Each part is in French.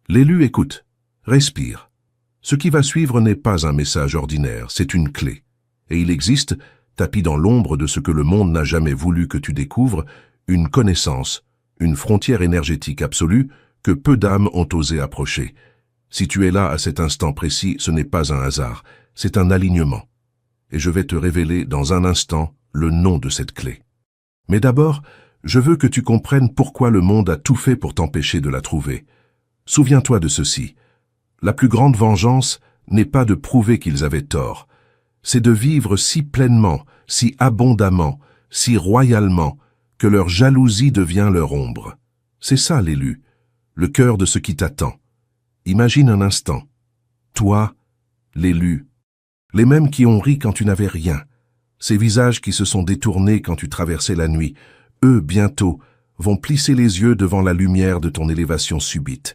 L'élu écoute, respire. Ce qui va suivre n'est pas un message ordinaire, c'est une clé. Et il existe, tapis dans l'ombre de ce que le monde n'a jamais voulu que tu découvres, une connaissance, une frontière énergétique absolue que peu d'âmes ont osé approcher. Si tu es là à cet instant précis, ce n'est pas un hasard, c'est un alignement. Et je vais te révéler dans un instant le nom de cette clé. Mais d'abord, je veux que tu comprennes pourquoi le monde a tout fait pour t'empêcher de la trouver. Souviens-toi de ceci. La plus grande vengeance n'est pas de prouver qu'ils avaient tort. C'est de vivre si pleinement, si abondamment, si royalement, que leur jalousie devient leur ombre. C'est ça l'élu, le cœur de ce qui t'attend. Imagine un instant. Toi, l'élu, les mêmes qui ont ri quand tu n'avais rien, ces visages qui se sont détournés quand tu traversais la nuit, eux, bientôt, vont plisser les yeux devant la lumière de ton élévation subite.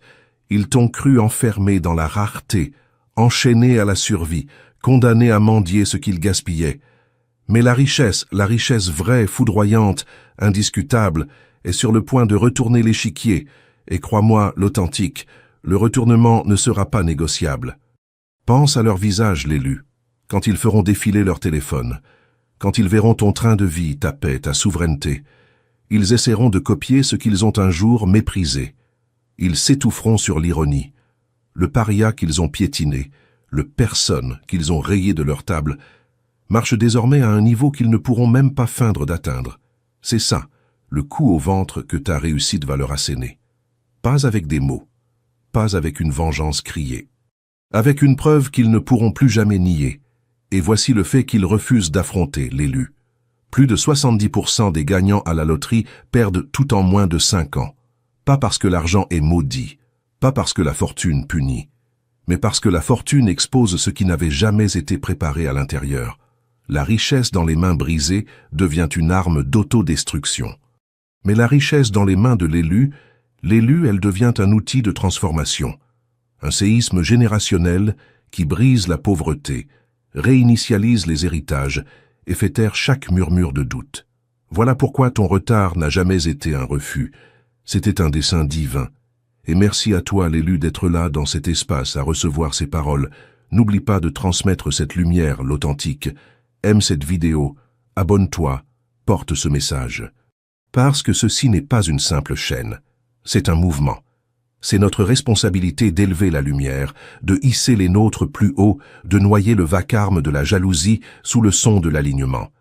Ils t'ont cru enfermé dans la rareté, enchaîné à la survie, condamné à mendier ce qu'ils gaspillaient. Mais la richesse vraie, foudroyante, indiscutable, est sur le point de retourner l'échiquier, et crois-moi, l'authentique, le retournement ne sera pas négociable. Pense à leur visage, l'élu, quand ils feront défiler leur téléphone, quand ils verront ton train de vie, ta paix, ta souveraineté. Ils essaieront de copier ce qu'ils ont un jour méprisé. Ils s'étoufferont sur l'ironie, le paria qu'ils ont piétiné, le personne qu'ils ont rayé de leur table, marche désormais à un niveau qu'ils ne pourront même pas feindre d'atteindre. C'est ça, le coup au ventre que ta réussite va leur asséner. Pas avec des mots, pas avec une vengeance criée, avec une preuve qu'ils ne pourront plus jamais nier. Et voici le fait qu'ils refusent d'affronter l'élu. Plus de 70% des gagnants à la loterie perdent tout en moins de 5 ans. Pas parce que l'argent est maudit, pas parce que la fortune punit, mais parce que la fortune expose ce qui n'avait jamais été préparé à l'intérieur. La richesse dans les mains brisées devient une arme d'autodestruction. Mais la richesse dans les mains de l'élu, elle devient un outil de transformation. Un séisme générationnel qui brise la pauvreté, réinitialise les héritages et fait taire chaque murmure de doute. Voilà pourquoi ton retard n'a jamais été un refus. C'était un dessein divin. Et merci à toi, l'élu, d'être là dans cet espace à recevoir ces paroles. N'oublie pas de transmettre cette lumière, l'authentique. Aime cette vidéo, abonne-toi, porte ce message. Parce que ceci n'est pas une simple chaîne, c'est un mouvement. C'est notre responsabilité d'élever la lumière, de hisser les nôtres plus haut, de noyer le vacarme de la jalousie sous le son de l'alignement.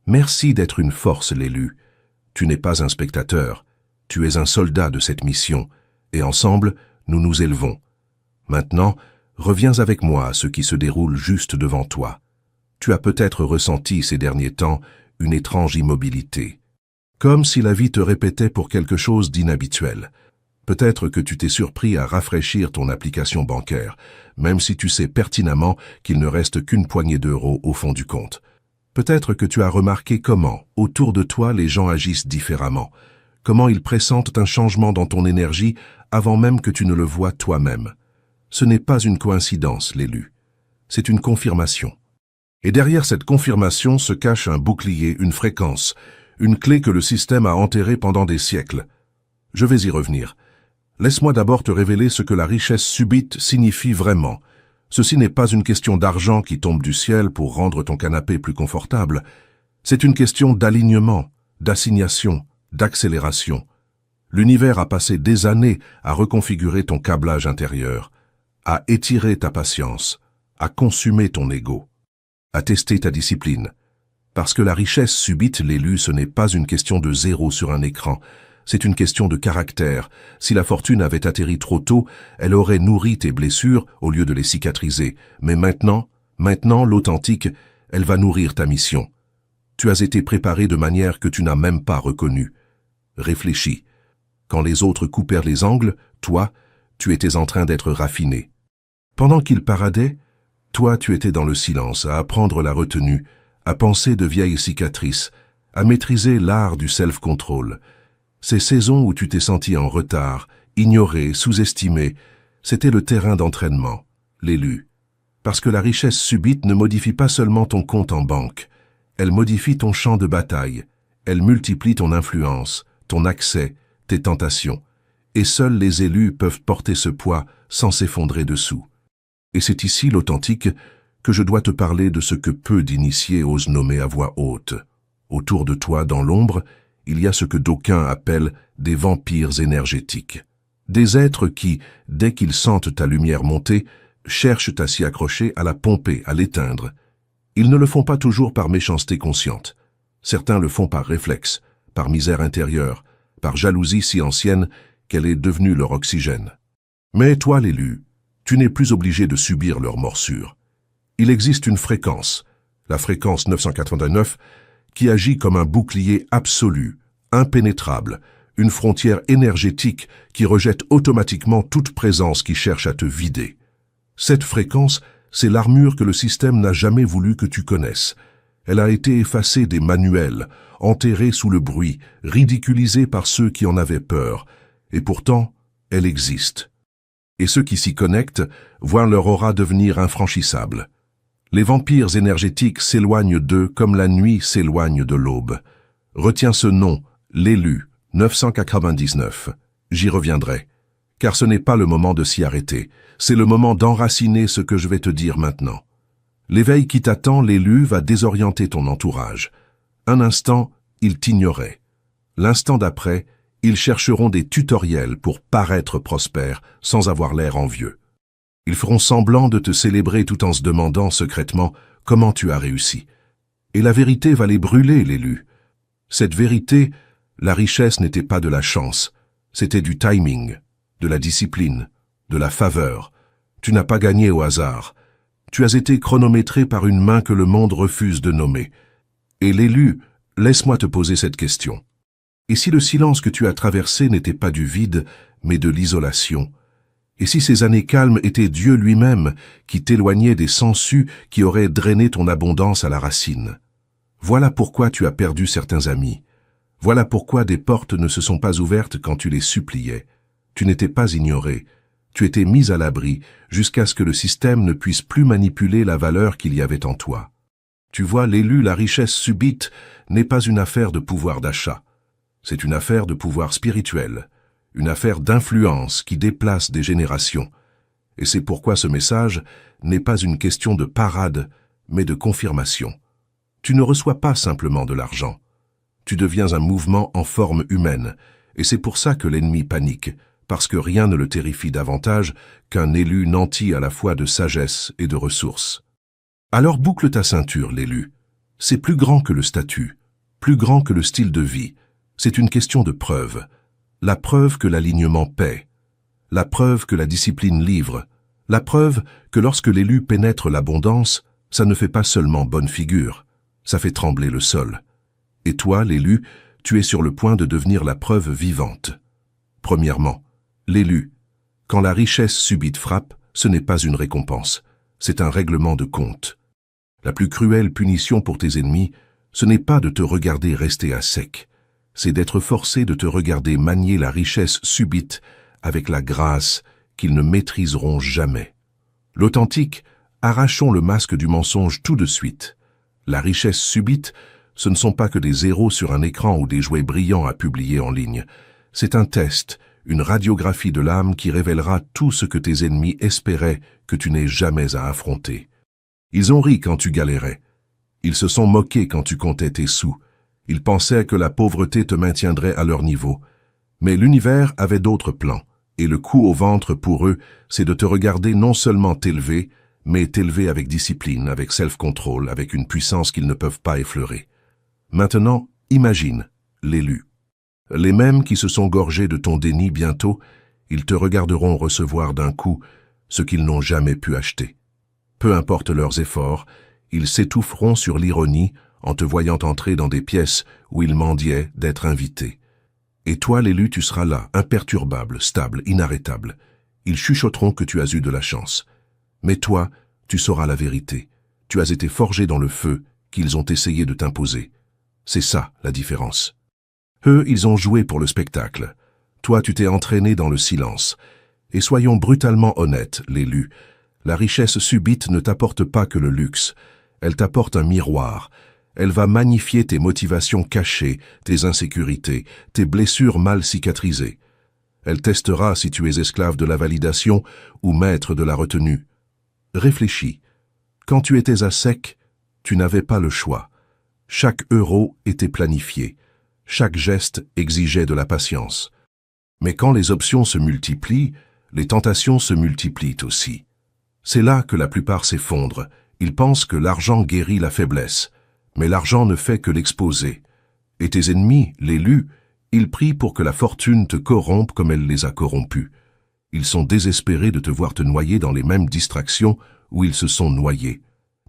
Merci d'être une force, l'élu. Tu n'es pas un spectateur, tu es un soldat de cette mission, et ensemble, nous nous élevons. Maintenant, reviens avec moi à ce qui se déroule juste devant toi. Tu as peut-être ressenti ces derniers temps une étrange immobilité, comme si la vie te répétait pour quelque chose d'inhabituel. Peut-être que tu t'es surpris à rafraîchir ton application bancaire, même si tu sais pertinemment qu'il ne reste qu'une poignée d'euros au fond du compte. Peut-être que tu as remarqué comment, autour de toi, les gens agissent différemment, comment ils pressentent un changement dans ton énergie avant même que tu ne le vois toi-même. Ce n'est pas une coïncidence, l'élu. C'est une confirmation. Et derrière cette confirmation se cache un bouclier, une fréquence, une clé que le système a enterrée pendant des siècles. Je vais y revenir. Laisse-moi d'abord te révéler ce que la richesse subite signifie vraiment. Ceci n'est pas une question d'argent qui tombe du ciel pour rendre ton canapé plus confortable. C'est une question d'alignement, d'assignation, d'accélération. L'univers a passé des années à reconfigurer ton câblage intérieur, à étirer ta patience, à consumer ton ego, à tester ta discipline. Parce que la richesse subite, l'élu, ce n'est pas une question de zéro sur un écran, c'est une question de caractère. Si la fortune avait atterri trop tôt, elle aurait nourri tes blessures au lieu de les cicatriser. Mais maintenant, l'authentique, elle va nourrir ta mission. Tu as été préparé de manière que tu n'as même pas reconnue. Réfléchis. Quand les autres coupèrent les angles, toi, tu étais en train d'être raffiné. Pendant qu'ils paradaient, toi, tu étais dans le silence, à apprendre la retenue, à penser de vieilles cicatrices, à maîtriser l'art du self-control. Ces saisons où tu t'es senti en retard, ignoré, sous-estimé, c'était le terrain d'entraînement, l'élu. Parce que la richesse subite ne modifie pas seulement ton compte en banque, elle modifie ton champ de bataille, elle multiplie ton influence, ton accès, tes tentations. et seuls les élus peuvent porter ce poids sans s'effondrer dessous. Et c'est ici, l'authentique, que je dois te parler de ce que peu d'initiés osent nommer à voix haute. Autour de toi, dans l'ombre, il y a ce que d'aucuns appellent des vampires énergétiques. Des êtres qui, dès qu'ils sentent ta lumière monter, cherchent à s'y accrocher, à la pomper, à l'éteindre. Ils ne le font pas toujours par méchanceté consciente. Certains le font par réflexe, par misère intérieure, par jalousie si ancienne qu'elle est devenue leur oxygène. Mais toi, l'élu, tu n'es plus obligé de subir leurs morsures. Il existe une fréquence, la fréquence 989, qui agit comme un bouclier absolu, impénétrable, une frontière énergétique qui rejette automatiquement toute présence qui cherche à te vider. Cette fréquence, c'est l'armure que le système n'a jamais voulu que tu connaisses. Elle a été effacée des manuels, enterrée sous le bruit, ridiculisée par ceux qui en avaient peur. Et pourtant, elle existe. Et ceux qui s'y connectent voient leur aura devenir infranchissable. Les vampires énergétiques s'éloignent d'eux comme la nuit s'éloigne de l'aube. Retiens ce nom, l'élu, 999. J'y reviendrai. Car ce n'est pas le moment de s'y arrêter. C'est le moment d'enraciner ce que je vais te dire maintenant. L'éveil qui t'attend, l'élu, va désorienter ton entourage. Un instant, ils t'ignoraient. L'instant d'après, ils chercheront des tutoriels pour paraître prospères sans avoir l'air envieux. Ils feront semblant de te célébrer tout en se demandant secrètement comment tu as réussi. Et la vérité va les brûler, l'élu. Cette vérité, la richesse n'était pas de la chance, c'était du timing, de la discipline, de la faveur. Tu n'as pas gagné au hasard. Tu as été chronométré par une main que le monde refuse de nommer. Et l'élu, laisse-moi te poser cette question. Et si le silence que tu as traversé n'était pas du vide, mais de l'isolation? Et si ces années calmes étaient Dieu lui-même qui t'éloignait des sangsues qui auraient drainé ton abondance à la racine? Voilà pourquoi tu as perdu certains amis. Voilà pourquoi des portes ne se sont pas ouvertes quand tu les suppliais. Tu n'étais pas ignoré. Tu étais mis à l'abri jusqu'à ce que le système ne puisse plus manipuler la valeur qu'il y avait en toi. Tu vois, l'élu, la richesse subite n'est pas une affaire de pouvoir d'achat. C'est une affaire de pouvoir spirituel, une affaire d'influence qui déplace des générations. Et c'est pourquoi ce message n'est pas une question de parade, mais de confirmation. Tu ne reçois pas simplement de l'argent. Tu deviens un mouvement en forme humaine, et c'est pour ça que l'ennemi panique, parce que rien ne le terrifie davantage qu'un élu nanti à la fois de sagesse et de ressources. Alors boucle ta ceinture, l'élu. C'est plus grand que le statut, plus grand que le style de vie. C'est une question de preuve. La preuve que l'alignement paie. La preuve que la discipline livre. La preuve que lorsque l'élu pénètre l'abondance, ça ne fait pas seulement bonne figure, ça fait trembler le sol. Et toi, l'élu, tu es sur le point de devenir la preuve vivante. Premièrement, l'élu. Quand la richesse subite frappe, ce n'est pas une récompense, c'est un règlement de compte. La plus cruelle punition pour tes ennemis, ce n'est pas de te regarder rester à sec, c'est d'être forcé de te regarder manier la richesse subite avec la grâce qu'ils ne maîtriseront jamais. L'authentique, arrachons le masque du mensonge tout de suite. La richesse subite, ce ne sont pas que des zéros sur un écran ou des jouets brillants à publier en ligne. C'est un test, une radiographie de l'âme qui révélera tout ce que tes ennemis espéraient que tu n'aies jamais à affronter. Ils ont ri quand tu galérais. Ils se sont moqués quand tu comptais tes sous. Ils pensaient que la pauvreté te maintiendrait à leur niveau. Mais l'univers avait d'autres plans, et le coup au ventre pour eux, c'est de te regarder non seulement t'élever, mais t'élever avec discipline, avec self-control, avec une puissance qu'ils ne peuvent pas effleurer. Maintenant, imagine, l'élu. Les mêmes qui se sont gorgés de ton déni bientôt, ils te regarderont recevoir d'un coup ce qu'ils n'ont jamais pu acheter. Peu importe leurs efforts, ils s'étoufferont sur l'ironie en te voyant entrer dans des pièces où ils mendiaient d'être invités. Et toi, l'élu, tu seras là, imperturbable, stable, inarrêtable. Ils chuchoteront que tu as eu de la chance. Mais toi, tu sauras la vérité. Tu as été forgé dans le feu qu'ils ont essayé de t'imposer. C'est ça, la différence. Eux, ils ont joué pour le spectacle. Toi, tu t'es entraîné dans le silence. Et soyons brutalement honnêtes, l'élu. La richesse subite ne t'apporte pas que le luxe. Elle t'apporte un miroir. Elle va magnifier tes motivations cachées, tes insécurités, tes blessures mal cicatrisées. Elle testera si tu es esclave de la validation ou maître de la retenue. Réfléchis. Quand tu étais à sec, tu n'avais pas le choix. Chaque euro était planifié. Chaque geste exigeait de la patience. Mais quand les options se multiplient, les tentations se multiplient aussi. C'est là que la plupart s'effondrent. Ils pensent que l'argent guérit la faiblesse. Mais l'argent ne fait que l'exposer. Et tes ennemis, l'élu, ils prient pour que la fortune te corrompe comme elle les a corrompus. Ils sont désespérés de te voir te noyer dans les mêmes distractions où ils se sont noyés.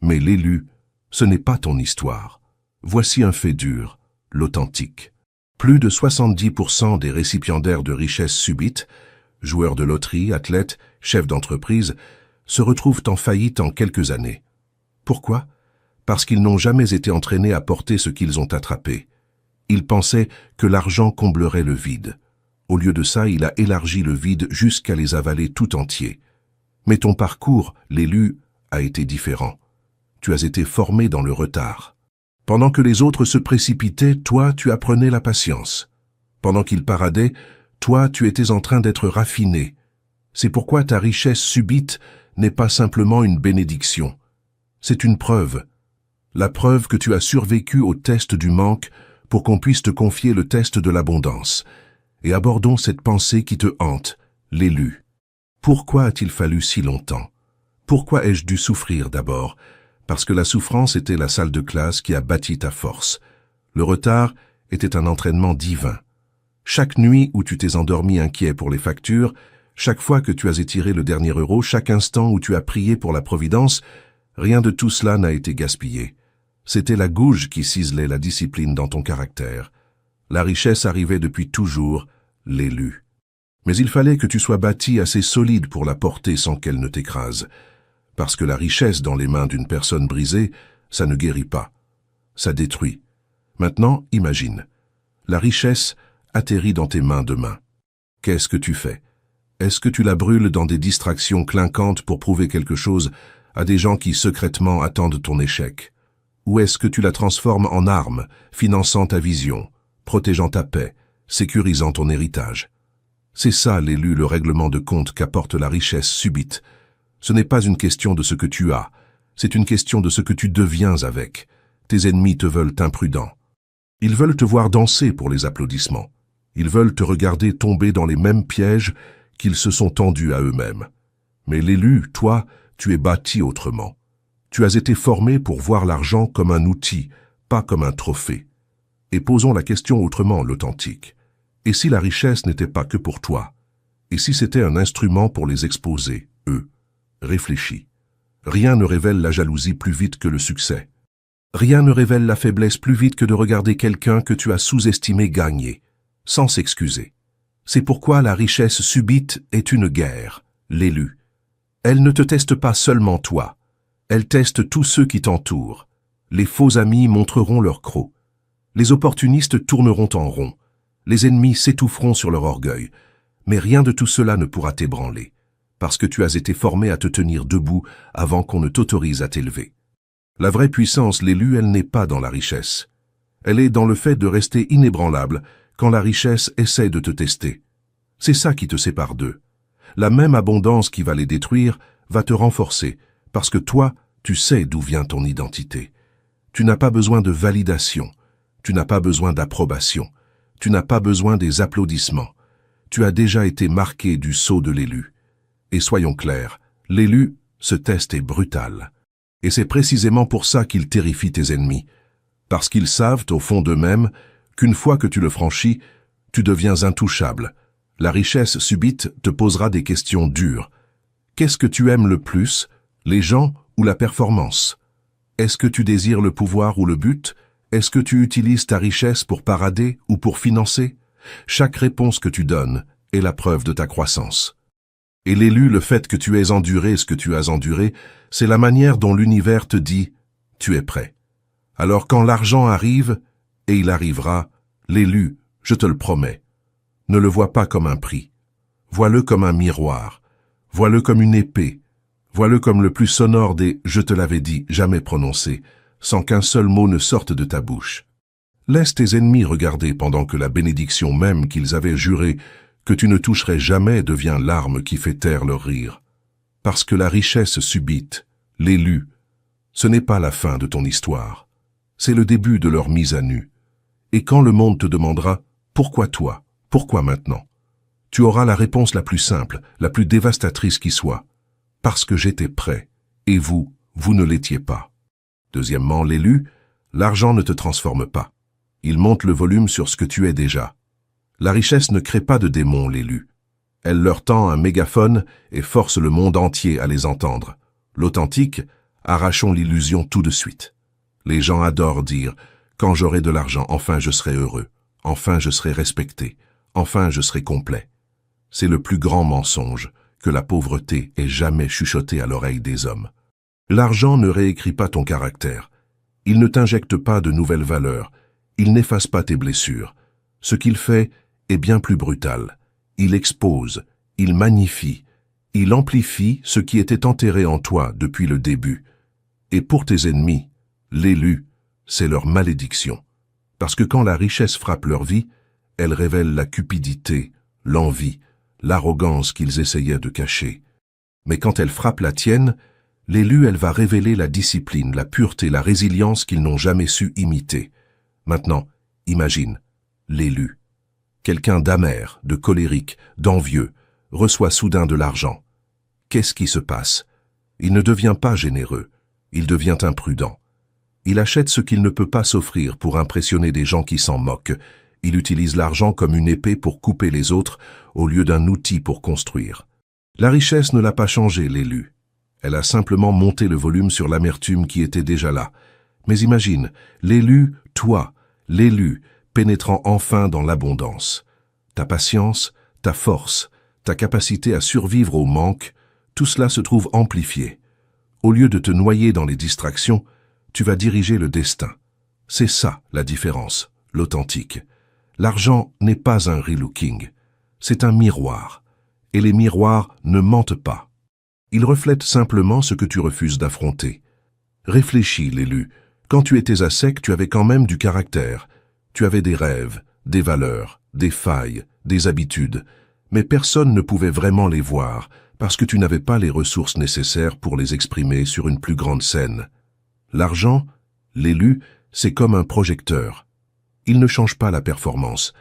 Mais l'élu, ce n'est pas ton histoire. Voici un fait dur, l'authentique. Plus de 70% des récipiendaires de richesse subite, joueurs de loterie, athlètes, chefs d'entreprise, se retrouvent en faillite en quelques années. Pourquoi? Parce qu'ils n'ont jamais été entraînés à porter ce qu'ils ont attrapé. Ils pensaient que l'argent comblerait le vide. Au lieu de ça, il a élargi le vide jusqu'à les avaler tout entiers. Mais ton parcours, l'élu, a été différent. Tu as été formé dans le retard. Pendant que les autres se précipitaient, toi, tu apprenais la patience. Pendant qu'ils paradaient, toi, tu étais en train d'être raffiné. C'est pourquoi ta richesse subite n'est pas simplement une bénédiction. C'est une preuve. La preuve que tu as survécu au test du manque pour qu'on puisse te confier le test de l'abondance. Et abordons cette pensée qui te hante, l'élu. Pourquoi a-t-il fallu si longtemps? Pourquoi ai-je dû souffrir d'abord? Parce que la souffrance était la salle de classe qui a bâti ta force. Le retard était un entraînement divin. Chaque nuit où tu t'es endormi inquiet pour les factures, chaque fois que tu as étiré le dernier euro, chaque instant où tu as prié pour la providence, rien de tout cela n'a été gaspillé. C'était la gouge qui ciselait la discipline dans ton caractère. La richesse arrivait depuis toujours, l'élu. Mais il fallait que tu sois bâti assez solide pour la porter sans qu'elle ne t'écrase. Parce que la richesse dans les mains d'une personne brisée, ça ne guérit pas. Ça détruit. Maintenant, imagine. La richesse atterrit dans tes mains demain. Qu'est-ce que tu fais? Est-ce que tu la brûles dans des distractions clinquantes pour prouver quelque chose à des gens qui secrètement attendent ton échec? Ou est-ce que tu la transformes en arme, finançant ta vision, protégeant ta paix, sécurisant ton héritage? C'est ça, l'élu, le règlement de compte qu'apporte la richesse subite. Ce n'est pas une question de ce que tu as, c'est une question de ce que tu deviens avec. Tes ennemis te veulent imprudent. Ils veulent te voir danser pour les applaudissements. Ils veulent te regarder tomber dans les mêmes pièges qu'ils se sont tendus à eux-mêmes. Mais l'élu, toi, tu es bâti autrement. Tu as été formé pour voir l'argent comme un outil, pas comme un trophée. Et posons la question autrement, l'authentique. Et si la richesse n'était pas que pour toi? Et si c'était un instrument pour les exposer, eux? Réfléchis. Rien ne révèle la jalousie plus vite que le succès. Rien ne révèle la faiblesse plus vite que de regarder quelqu'un que tu as sous-estimé gagner, sans s'excuser. C'est pourquoi la richesse subite est une guerre, l'élu. Elle ne te teste pas seulement toi, elle teste tous ceux qui t'entourent. Les faux amis montreront leur croc. Les opportunistes tourneront en rond. Les ennemis s'étoufferont sur leur orgueil. Mais rien de tout cela ne pourra t'ébranler, parce que tu as été formé à te tenir debout avant qu'on ne t'autorise à t'élever. La vraie puissance, l'élu, elle n'est pas dans la richesse. Elle est dans le fait de rester inébranlable quand la richesse essaie de te tester. C'est ça qui te sépare d'eux. La même abondance qui va les détruire va te renforcer, parce que toi, tu sais d'où vient ton identité. Tu n'as pas besoin de validation, tu n'as pas besoin d'approbation, tu n'as pas besoin des applaudissements. Tu as déjà été marqué du sceau de l'élu. Et soyons clairs, l'élu, ce test est brutal. Et c'est précisément pour ça qu'il terrifie tes ennemis. Parce qu'ils savent, au fond d'eux-mêmes, qu'une fois que tu le franchis, tu deviens intouchable. La richesse subite te posera des questions dures. Qu'est-ce que tu aimes le plus, les gens ou la performance? Est-ce que tu désires le pouvoir ou le but? Est-ce que tu utilises ta richesse pour parader ou pour financer? Chaque réponse que tu donnes est la preuve de ta croissance. Et l'élu, le fait que tu aies enduré ce que tu as enduré, c'est la manière dont l'univers te dit « tu es prêt ». Alors quand l'argent arrive, et il arrivera, l'élu, je te le promets, ne le vois pas comme un prix. Vois-le comme un miroir. Vois-le comme une épée. Vois-le comme le plus sonore des « je te l'avais dit » jamais prononcés, sans qu'un seul mot ne sorte de ta bouche. Laisse tes ennemis regarder pendant que la bénédiction même qu'ils avaient juré que tu ne toucherais jamais devient l'arme qui fait taire leur rire. Parce que la richesse subite, l'élu, ce n'est pas la fin de ton histoire. C'est le début de leur mise à nu. Et quand le monde te demandera « Pourquoi toi? Pourquoi maintenant ?» tu auras la réponse la plus simple, la plus dévastatrice qui soit. Parce que j'étais prêt, et vous, vous ne l'étiez pas. Deuxièmement, l'élu, l'argent ne te transforme pas. Il monte le volume sur ce que tu es déjà. La richesse ne crée pas de démons, l'élu. Elle leur tend un mégaphone et force le monde entier à les entendre. L'authentique, arrachons l'illusion tout de suite. Les gens adorent dire « Quand j'aurai de l'argent, enfin je serai heureux. Enfin je serai respecté. Enfin je serai complet. » C'est le plus grand mensonge que la pauvreté ait jamais chuchoté à l'oreille des hommes. L'argent ne réécrit pas ton caractère. Il ne t'injecte pas de nouvelles valeurs. Il n'efface pas tes blessures. Ce qu'il fait est bien plus brutal. Il expose, il magnifie, il amplifie ce qui était enterré en toi depuis le début. Et pour tes ennemis, l'élu, c'est leur malédiction. Parce que quand la richesse frappe leur vie, elle révèle la cupidité, l'envie, l'arrogance qu'ils essayaient de cacher. Mais quand elle frappe la tienne, l'élu, elle va révéler la discipline, la pureté, la résilience qu'ils n'ont jamais su imiter. Maintenant, imagine, l'élu. Quelqu'un d'amer, de colérique, d'envieux, reçoit soudain de l'argent. Qu'est-ce qui se passe? Il ne devient pas généreux, il devient imprudent. Il achète ce qu'il ne peut pas s'offrir pour impressionner des gens qui s'en moquent. Il utilise l'argent comme une épée pour couper les autres au lieu d'un outil pour construire. La richesse ne l'a pas changé, l'élu. Elle a simplement monté le volume sur l'amertume qui était déjà là. Mais imagine, l'élu, toi, l'élu, pénétrant enfin dans l'abondance. Ta patience, ta force, ta capacité à survivre au manque, tout cela se trouve amplifié. Au lieu de te noyer dans les distractions, tu vas diriger le destin. C'est ça la différence, l'authentique. L'argent n'est pas un relooking, c'est un miroir. Et les miroirs ne mentent pas. Ils reflètent simplement ce que tu refuses d'affronter. Réfléchis, l'élu. Quand tu étais à sec, tu avais quand même du caractère. Tu avais des rêves, des valeurs, des failles, des habitudes. Mais personne ne pouvait vraiment les voir, parce que tu n'avais pas les ressources nécessaires pour les exprimer sur une plus grande scène. L'argent, l'élu, c'est comme un projecteur. Il ne change pas la performance.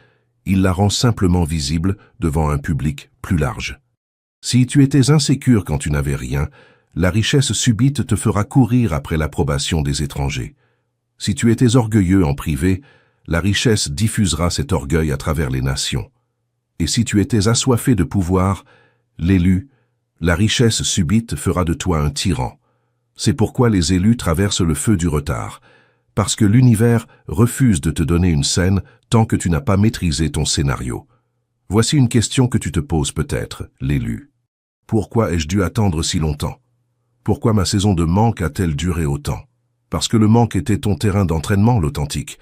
Il la rend simplement visible devant un public plus large. Si tu étais insécure quand tu n'avais rien, la richesse subite te fera courir après l'approbation des étrangers. Si tu étais orgueilleux en privé, la richesse diffusera cet orgueil à travers les nations. Et si tu étais assoiffé de pouvoir, l'élu, la richesse subite fera de toi un tyran. C'est pourquoi les élus traversent le feu du retard, parce que l'univers refuse de te donner une scène tant que tu n'as pas maîtrisé ton scénario. Voici une question que tu te poses peut-être, l'élu. Pourquoi ai-je dû attendre si longtemps? Pourquoi ma saison de manque a-t-elle duré autant? Parce que le manque était ton terrain d'entraînement, l'authentique.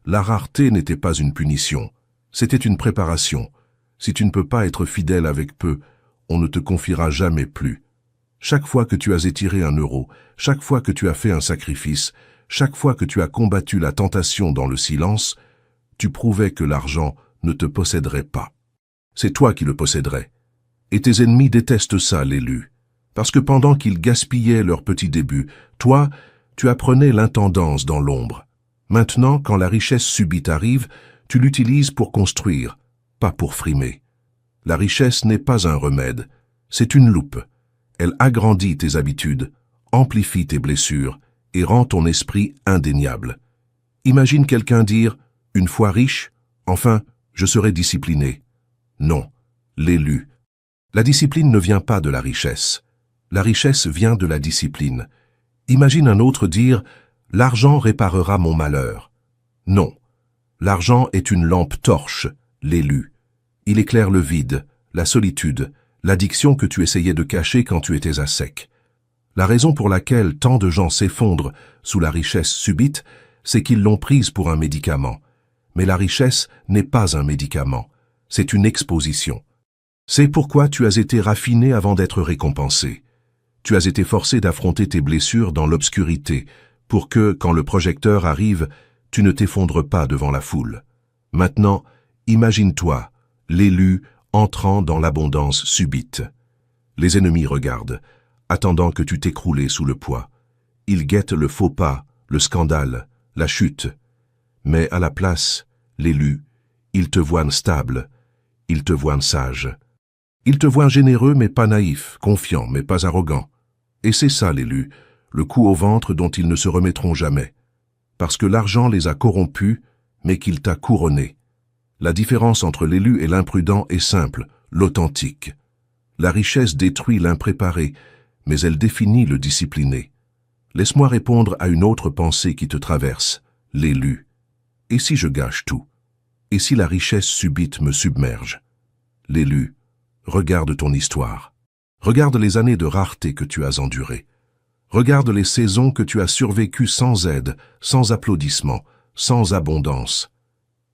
La rareté n'était pas une punition, c'était une préparation. Si tu ne peux pas être fidèle avec peu, on ne te confiera jamais plus. Chaque fois que tu as étiré un euro, chaque fois que tu as fait un sacrifice, chaque fois que tu as combattu la tentation dans le silence, tu prouvais que l'argent ne te posséderait pas. C'est toi qui le posséderais. Et tes ennemis détestent ça, l'élu. Parce que pendant qu'ils gaspillaient leur petit début, toi, tu apprenais l'intendance dans l'ombre. Maintenant, quand la richesse subite arrive, tu l'utilises pour construire, pas pour frimer. La richesse n'est pas un remède, c'est une loupe. Elle agrandit tes habitudes, amplifie tes blessures et rend ton esprit indéniable. Imagine quelqu'un dire « Une fois riche, enfin, je serai discipliné ». Non, l'élu. La discipline ne vient pas de la richesse. La richesse vient de la discipline. Imagine un autre dire « L'argent réparera mon malheur ». Non, l'argent est une lampe torche, l'élu. Il éclaire le vide, la solitude, l'addiction que tu essayais de cacher quand tu étais à sec. La raison pour laquelle tant de gens s'effondrent sous la richesse subite, c'est qu'ils l'ont prise pour un médicament. Mais la richesse n'est pas un médicament, c'est une exposition. C'est pourquoi tu as été raffiné avant d'être récompensé. Tu as été forcé d'affronter tes blessures dans l'obscurité, pour que, quand le projecteur arrive, tu ne t'effondres pas devant la foule. Maintenant, imagine-toi, l'élu, entrant dans l'abondance subite. Les ennemis regardent, attendant que tu t'écroules sous le poids. Ils guettent le faux pas, le scandale, la chute. Mais à la place, l'élu, ils te voient stable, ils te voient sage. Ils te voient généreux mais pas naïf, confiant mais pas arrogant. Et c'est ça l'élu, le coup au ventre dont ils ne se remettront jamais. Parce que l'argent les a corrompus, mais qu'il t'a couronné. La différence entre l'élu et l'imprudent est simple, l'authentique. La richesse détruit l'impréparé, mais elle définit le discipliné. Laisse-moi répondre à une autre pensée qui te traverse, l'élu. Et si je gâche tout? Et si la richesse subite me submerge? L'élu, regarde ton histoire. Regarde les années de rareté que tu as endurées. Regarde les saisons que tu as survécues sans aide, sans applaudissements, sans abondance.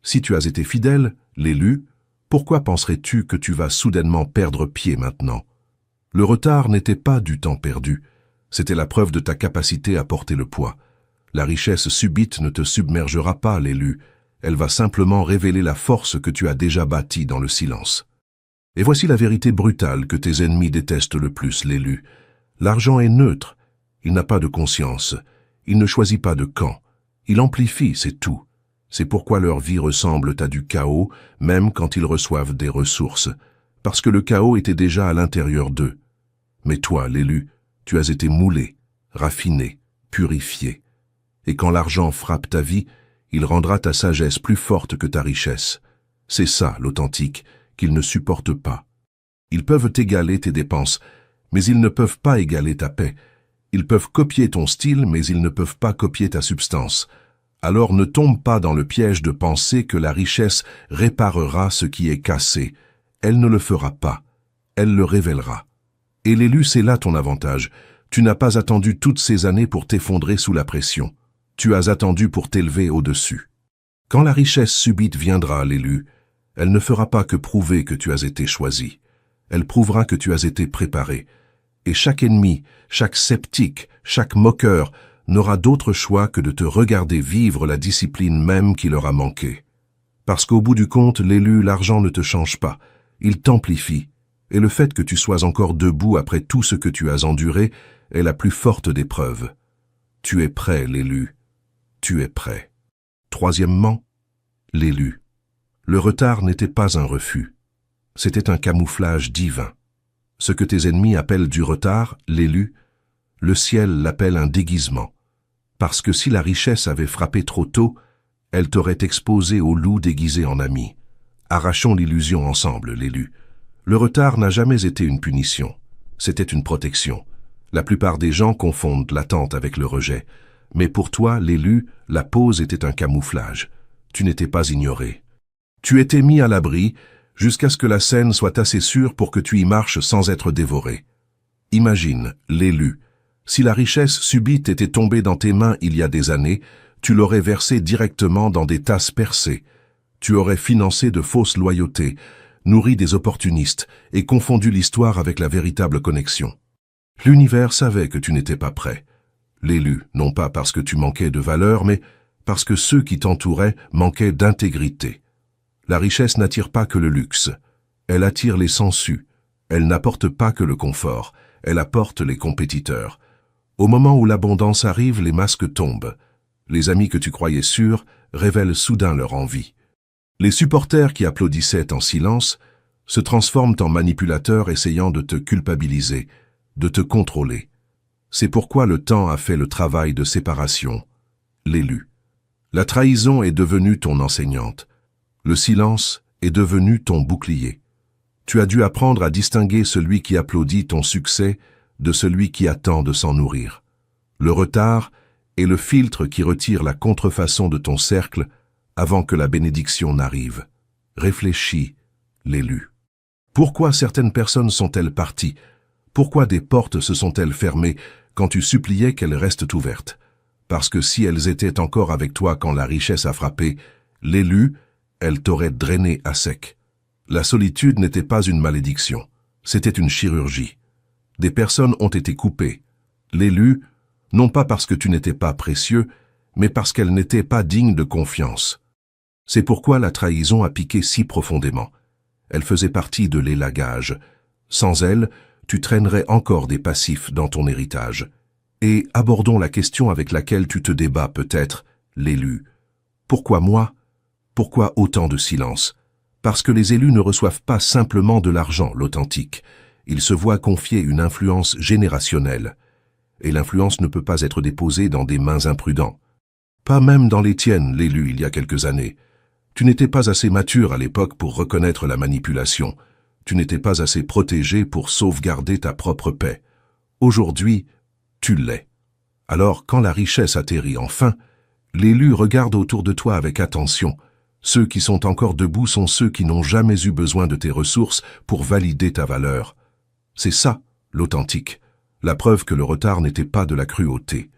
Si tu as été fidèle, l'élu, pourquoi penserais-tu que tu vas soudainement perdre pied maintenant? Le retard n'était pas du temps perdu, c'était la preuve de ta capacité à porter le poids. La richesse subite ne te submergera pas, l'élu, elle va simplement révéler la force que tu as déjà bâtie dans le silence. Et voici la vérité brutale que tes ennemis détestent le plus, l'élu. L'argent est neutre, il n'a pas de conscience, il ne choisit pas de camp, il amplifie, c'est tout. C'est pourquoi leur vie ressemble à du chaos, même quand ils reçoivent des ressources, parce que le chaos était déjà à l'intérieur d'eux. Mais toi, l'élu, tu as été moulé, raffiné, purifié. Et quand l'argent frappe ta vie, il rendra ta sagesse plus forte que ta richesse. C'est ça, l'authentique, qu'ils ne supportent pas. Ils peuvent égaler tes dépenses, mais ils ne peuvent pas égaler ta paix. Ils peuvent copier ton style, mais ils ne peuvent pas copier ta substance. Alors ne tombe pas dans le piège de penser que la richesse réparera ce qui est cassé. Elle ne le fera pas. Elle le révélera. Et l'élu, c'est là ton avantage. Tu n'as pas attendu toutes ces années pour t'effondrer sous la pression. Tu as attendu pour t'élever au-dessus. Quand la richesse subite viendra, l'élu, elle ne fera pas que prouver que tu as été choisi. Elle prouvera que tu as été préparé. Et chaque ennemi, chaque sceptique, chaque moqueur n'aura d'autre choix que de te regarder vivre la discipline même qui leur a manqué. Parce qu'au bout du compte, l'élu, l'argent ne te change pas, il t'amplifie, et le fait que tu sois encore debout après tout ce que tu as enduré est la plus forte des preuves. Tu es prêt, l'élu, tu es prêt. Troisièmement, l'élu. Le retard n'était pas un refus, c'était un camouflage divin. Ce que tes ennemis appellent du retard, l'élu, le ciel l'appelle un déguisement. Parce que si la richesse avait frappé trop tôt, elle t'aurait exposé au loup déguisé en ami. Arrachons l'illusion ensemble, l'élu. Le retard n'a jamais été une punition, c'était une protection. La plupart des gens confondent l'attente avec le rejet. Mais pour toi, l'élu, la pause était un camouflage. Tu n'étais pas ignoré. Tu étais mis à l'abri jusqu'à ce que la scène soit assez sûre pour que tu y marches sans être dévoré. Imagine, l'élu. Si la richesse subite était tombée dans tes mains il y a des années, tu l'aurais versée directement dans des tasses percées. Tu aurais financé de fausses loyautés, nourri des opportunistes et confondu l'histoire avec la véritable connexion. L'univers savait que tu n'étais pas prêt. L'élu, non pas parce que tu manquais de valeur, mais parce que ceux qui t'entouraient manquaient d'intégrité. La richesse n'attire pas que le luxe. Elle attire les sangsues. Elle n'apporte pas que le confort. Elle apporte les compétiteurs. Au moment où l'abondance arrive, les masques tombent. Les amis que tu croyais sûrs révèlent soudain leur envie. Les supporters qui applaudissaient en silence se transforment en manipulateurs essayant de te culpabiliser, de te contrôler. C'est pourquoi le temps a fait le travail de séparation. L'élu. La trahison est devenue ton enseignante. Le silence est devenu ton bouclier. Tu as dû apprendre à distinguer celui qui applaudit ton succès de celui qui attend de s'en nourrir. Le retard est le filtre qui retire la contrefaçon de ton cercle avant que la bénédiction n'arrive. Réfléchis, l'élu. Pourquoi certaines personnes sont-elles parties? Pourquoi des portes se sont-elles fermées quand tu suppliais qu'elles restent ouvertes? Parce que si elles étaient encore avec toi quand la richesse a frappé, l'élu, elle t'aurait drainé à sec. La solitude n'était pas une malédiction, c'était une chirurgie. Des personnes ont été coupées. L'élu, non pas parce que tu n'étais pas précieux, mais parce qu'elles n'étaient pas dignes de confiance. C'est pourquoi la trahison a piqué si profondément. Elle faisait partie de l'élagage. Sans elle, tu traînerais encore des passifs dans ton héritage. Et abordons la question avec laquelle tu te débats peut-être, l'élu. Pourquoi moi? Pourquoi autant de silence? Parce que les élus ne reçoivent pas simplement de l'argent, l'authentique. Ils se voient confier une influence générationnelle. Et l'influence ne peut pas être déposée dans des mains imprudents. Pas même dans les tiennes, l'élu, il y a quelques années. Tu n'étais pas assez mature à l'époque pour reconnaître la manipulation. Tu n'étais pas assez protégé pour sauvegarder ta propre paix. Aujourd'hui, tu l'es. Alors, quand la richesse atterrit enfin, l'élu regarde autour de toi avec attention. Ceux qui sont encore debout sont ceux qui n'ont jamais eu besoin de tes ressources pour valider ta valeur. C'est ça, l'authentique. La preuve que le retard n'était pas de la cruauté.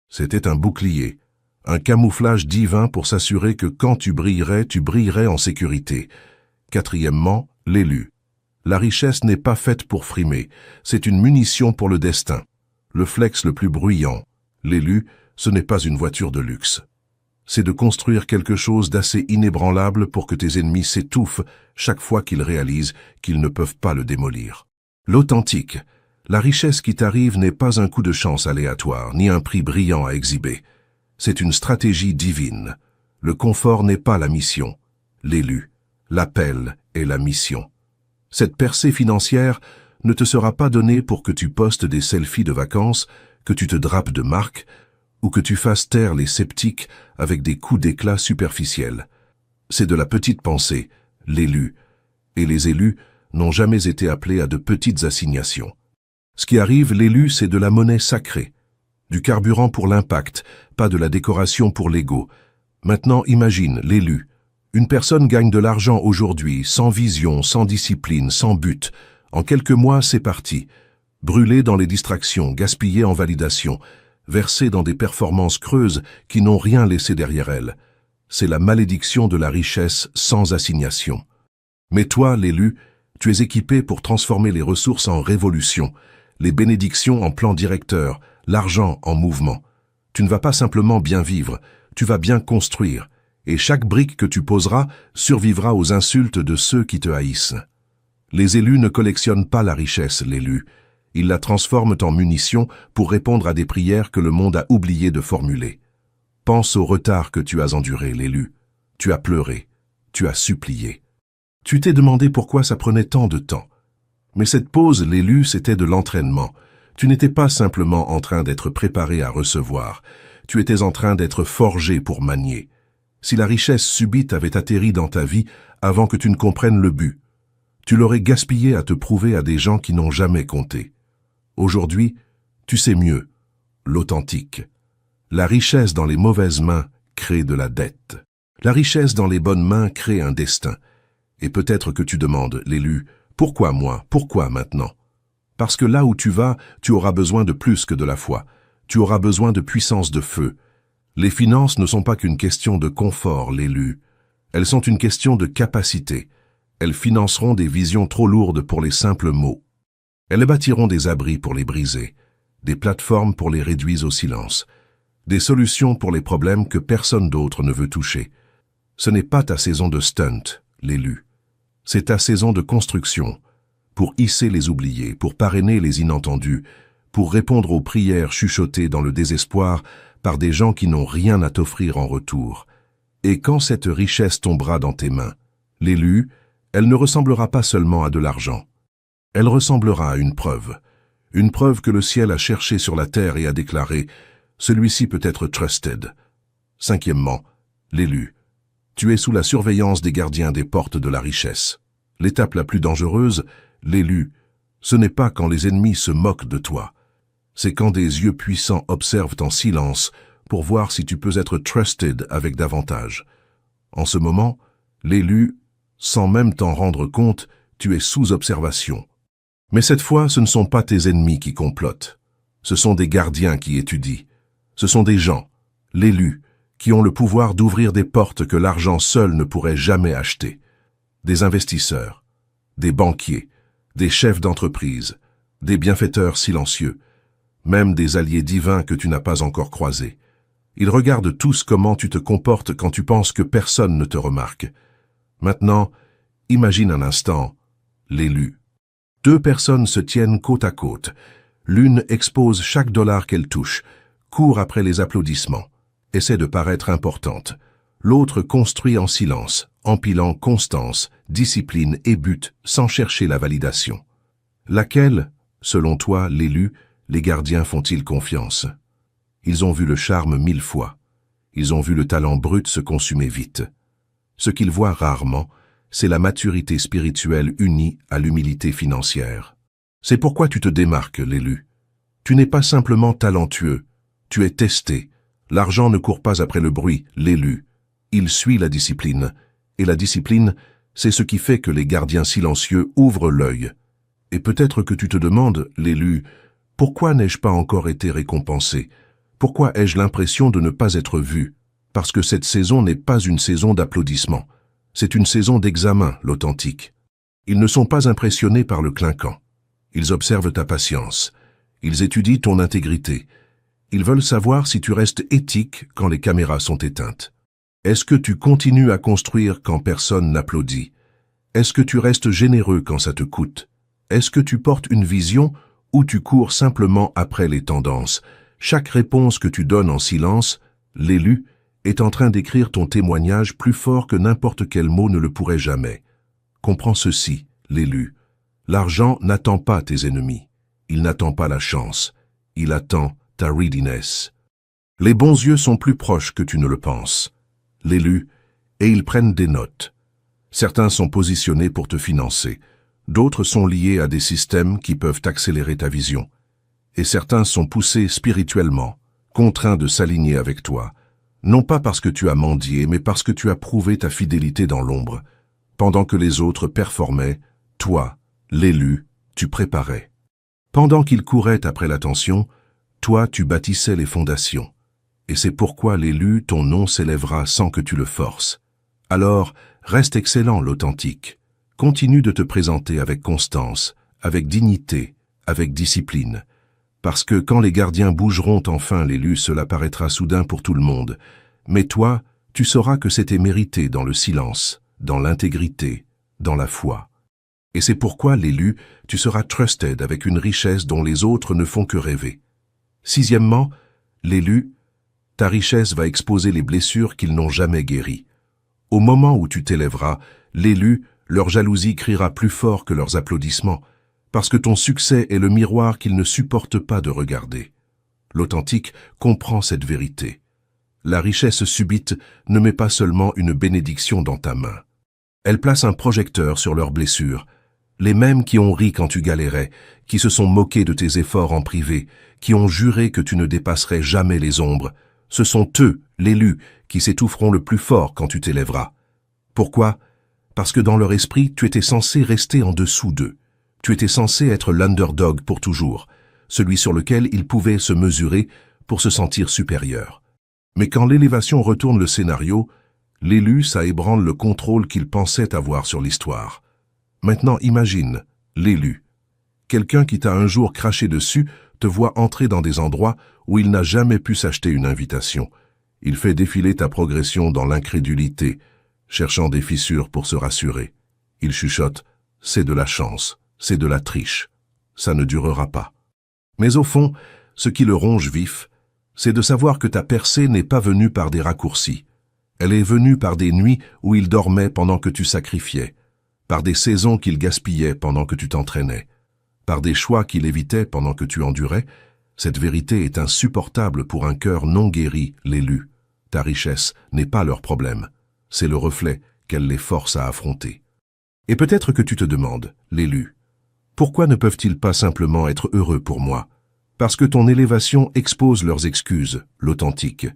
C'était un bouclier, un camouflage divin pour s'assurer que quand tu brillerais en sécurité. Quatrièmement, l'élu. La richesse n'est pas faite pour frimer, c'est une munition pour le destin. Le flex le plus bruyant, l'élu, ce n'est pas une voiture de luxe. C'est de construire quelque chose d'assez inébranlable pour que tes ennemis s'étouffent chaque fois qu'ils réalisent qu'ils ne peuvent pas le démolir. L'authentique. La richesse qui t'arrive n'est pas un coup de chance aléatoire, ni un prix brillant à exhiber. C'est une stratégie divine. Le confort n'est pas la mission. L'élu, l'appel est la mission. Cette percée financière ne te sera pas donnée pour que tu postes des selfies de vacances, que tu te drapes de marque, ou que tu fasses taire les sceptiques avec des coups d'éclat superficiels. C'est de la petite pensée, l'élu. Et les élus n'ont jamais été appelés à de petites assignations. Ce qui arrive, l'élu, c'est de la monnaie sacrée. Du carburant pour l'impact, pas de la décoration pour l'ego. Maintenant, imagine, l'élu. Une personne gagne de l'argent aujourd'hui, sans vision, sans discipline, sans but. En quelques mois, c'est parti. Brûlé dans les distractions, gaspillé en validation, versé dans des performances creuses qui n'ont rien laissé derrière elles. C'est la malédiction de la richesse sans assignation. Mais toi, l'élu, tu es équipé pour transformer les ressources en révolution, les bénédictions en plan directeur, l'argent en mouvement. Tu ne vas pas simplement bien vivre, tu vas bien construire, et chaque brique que tu poseras survivra aux insultes de ceux qui te haïssent. Les élus ne collectionnent pas la richesse, l'élu. Ils la transforment en munitions pour répondre à des prières que le monde a oublié de formuler. Pense au retard que tu as enduré, l'élu. Tu as pleuré, tu as supplié. Tu t'es demandé pourquoi ça prenait tant de temps. Mais cette pause, l'élu, c'était de l'entraînement. Tu n'étais pas simplement en train d'être préparé à recevoir. Tu étais en train d'être forgé pour manier. Si la richesse subite avait atterri dans ta vie avant que tu ne comprennes le but, tu l'aurais gaspillé à te prouver à des gens qui n'ont jamais compté. Aujourd'hui, tu sais mieux, l'authentique. La richesse dans les mauvaises mains crée de la dette. La richesse dans les bonnes mains crée un destin. Et peut-être que tu demandes, l'élu, pourquoi moi, pourquoi maintenant? Parce que là où tu vas, tu auras besoin de plus que de la foi. Tu auras besoin de puissance de feu. Les finances ne sont pas qu'une question de confort, l'élu. Elles sont une question de capacité. Elles financeront des visions trop lourdes pour les simples mots. Elles bâtiront des abris pour les briser, des plateformes pour les réduire au silence, des solutions pour les problèmes que personne d'autre ne veut toucher. Ce n'est pas ta saison de stunt, l'élu. C'est ta saison de construction, pour hisser les oubliés, pour parrainer les inentendus, pour répondre aux prières chuchotées dans le désespoir par des gens qui n'ont rien à t'offrir en retour. Et quand cette richesse tombera dans tes mains, l'élu, elle ne ressemblera pas seulement à de l'argent. Elle ressemblera à une preuve que le ciel a cherchée sur la terre et a déclaré « Celui-ci peut être trusted ». Cinquièmement, l'élu. Tu es sous la surveillance des gardiens des portes de la richesse. L'étape la plus dangereuse, l'élu, ce n'est pas quand les ennemis se moquent de toi. C'est quand des yeux puissants observent en silence pour voir si tu peux être trusted avec davantage. En ce moment, l'élu, sans même t'en rendre compte, tu es sous observation. Mais cette fois, ce ne sont pas tes ennemis qui complotent. Ce sont des gardiens qui étudient. Ce sont des gens, l'élu, qui ont le pouvoir d'ouvrir des portes que l'argent seul ne pourrait jamais acheter. Des investisseurs, des banquiers, des chefs d'entreprise, des bienfaiteurs silencieux, même des alliés divins que tu n'as pas encore croisés. Ils regardent tous comment tu te comportes quand tu penses que personne ne te remarque. Maintenant, Imagine un instant, l'élu. Deux personnes se tiennent côte à côte. L'une expose chaque dollar qu'elle touche, court après les applaudissements, essaie de paraître importante. L'autre construit en silence, empilant constance, discipline et but sans chercher la validation. Laquelle, selon toi, l'élu, les gardiens font-ils confiance? Ils ont vu le charme 1000 fois. Ils ont vu le talent brut se consumer vite. Ce qu'ils voient rarement, c'est la maturité spirituelle unie à l'humilité financière. C'est pourquoi tu te démarques, l'élu. Tu n'es pas simplement talentueux, tu es testé. L'argent ne court pas après le bruit, l'élu. Il suit la discipline. Et la discipline, c'est ce qui fait que les gardiens silencieux ouvrent l'œil. Et peut-être que tu te demandes, l'élu, pourquoi n'ai-je pas encore été récompensé? Pourquoi ai-je l'impression de ne pas être vu? Parce que cette saison n'est pas une saison d'applaudissements. C'est une saison d'examen, l'authentique. Ils ne sont pas impressionnés par le clinquant. Ils observent ta patience. Ils étudient ton intégrité. Ils veulent savoir si tu restes éthique quand les caméras sont éteintes. Est-ce que tu continues à construire quand personne n'applaudit? Est-ce que tu restes généreux quand ça te coûte? Est-ce que tu portes une vision ou tu cours simplement après les tendances? Chaque réponse que tu donnes en silence, l'élu, est en train d'écrire ton témoignage plus fort que n'importe quel mot ne le pourrait jamais. Comprends ceci, l'élu. L'argent n'attend pas tes ennemis. Il n'attend pas la chance. Il attend ta readiness. Les bons yeux sont plus proches que tu ne le penses. L'élu, et ils prennent des notes. Certains sont positionnés pour te financer. D'autres sont liés à des systèmes qui peuvent accélérer ta vision. Et certains sont poussés spirituellement, contraints de s'aligner avec toi. Non pas parce que tu as mendié, mais parce que tu as prouvé ta fidélité dans l'ombre. Pendant que les autres performaient, toi, l'élu, tu préparais. Pendant qu'ils couraient après l'attention, toi tu bâtissais les fondations. Et c'est pourquoi l'élu, ton nom s'élèvera sans que tu le forces. Alors, reste excellent, l'authentique. Continue de te présenter avec constance, avec dignité, avec discipline. Parce que quand les gardiens bougeront enfin l'élu, cela paraîtra soudain pour tout le monde. Mais toi, tu sauras que c'était mérité dans le silence, dans l'intégrité, dans la foi. Et c'est pourquoi l'élu, tu seras trusted avec une richesse dont les autres ne font que rêver. Sixièmement, l'élu, ta richesse va exposer les blessures qu'ils n'ont jamais guéries. Au moment où tu t'élèveras, l'élu, leur jalousie criera plus fort que leurs applaudissements, parce que ton succès est le miroir qu'ils ne supportent pas de regarder. L'authentique comprend cette vérité. La richesse subite ne met pas seulement une bénédiction dans ta main. Elle place un projecteur sur leurs blessures, les mêmes qui ont ri quand tu galérais, qui se sont moqués de tes efforts en privé, qui ont juré que tu ne dépasserais jamais les ombres. Ce sont eux, l'élu, qui s'étoufferont le plus fort quand tu t'élèveras. Pourquoi? Parce que dans leur esprit, tu étais censé rester en dessous d'eux. Tu étais censé être l'underdog pour toujours, celui sur lequel ils pouvaient se mesurer pour se sentir supérieur. Mais quand l'élévation retourne le scénario, l'élu, ça ébranle le contrôle qu'il pensait avoir sur l'histoire. Maintenant imagine, l'élu. Quelqu'un qui t'a un jour craché dessus te voit entrer dans des endroits où il n'a jamais pu s'acheter une invitation. Il fait défiler ta progression dans l'incrédulité, cherchant des fissures pour se rassurer. Il chuchote, c'est de la chance. C'est de la triche. Ça ne durera pas. Mais au fond, ce qui le ronge vif, c'est de savoir que ta percée n'est pas venue par des raccourcis. Elle est venue par des nuits où il dormait pendant que tu sacrifiais, par des saisons qu'il gaspillait pendant que tu t'entraînais, par des choix qu'il évitait pendant que tu endurais. Cette vérité est insupportable pour un cœur non guéri, l'élu. Ta richesse n'est pas leur problème. C'est le reflet qu'elle les force à affronter. Et peut-être que tu te demandes, l'élu, pourquoi ne peuvent-ils pas simplement être heureux pour moi? Parce que ton élévation expose leurs excuses, l'authentique.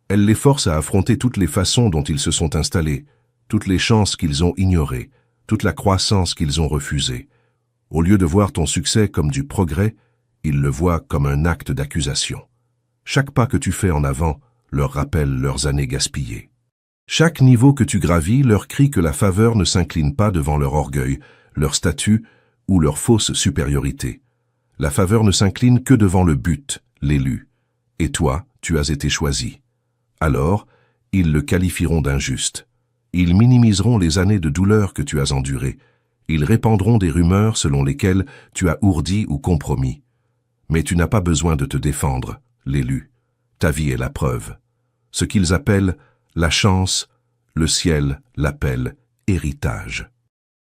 Elle les force à affronter toutes les façons dont ils se sont installés, toutes les chances qu'ils ont ignorées, toute la croissance qu'ils ont refusée. Au lieu de voir ton succès comme du progrès, ils le voient comme un acte d'accusation. Chaque pas que tu fais en avant leur rappelle leurs années gaspillées. Chaque niveau que tu gravis leur crie que la faveur ne s'incline pas devant leur orgueil, leur statut ou leur fausse supériorité. La faveur ne s'incline que devant le but, l'élu. Et toi, tu as été choisi. Alors, ils le qualifieront d'injuste. Ils minimiseront les années de douleur que tu as endurées. Ils répandront des rumeurs selon lesquelles tu as ourdi ou compromis. Mais tu n'as pas besoin de te défendre, l'élu. Ta vie est la preuve. Ce qu'ils appellent la chance, le ciel l'appelle héritage.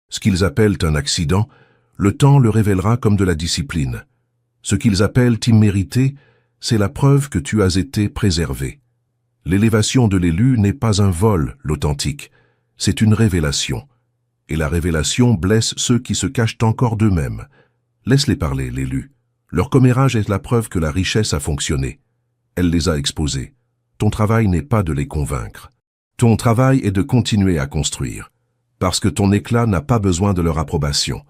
Ce qu'ils appellent un accident, le temps le révélera comme de la discipline. Ce qu'ils appellent immérité, c'est la preuve que tu as été préservé. L'élévation de l'élu n'est pas un vol, l'authentique, c'est une révélation. Et la révélation blesse ceux qui se cachent encore d'eux-mêmes. Laisse-les parler, l'élu. Leur commérage est la preuve que la richesse a fonctionné. Elle les a exposés. Ton travail n'est pas de les convaincre. Ton travail est de continuer à construire. Parce que ton éclat n'a pas besoin de leur approbation.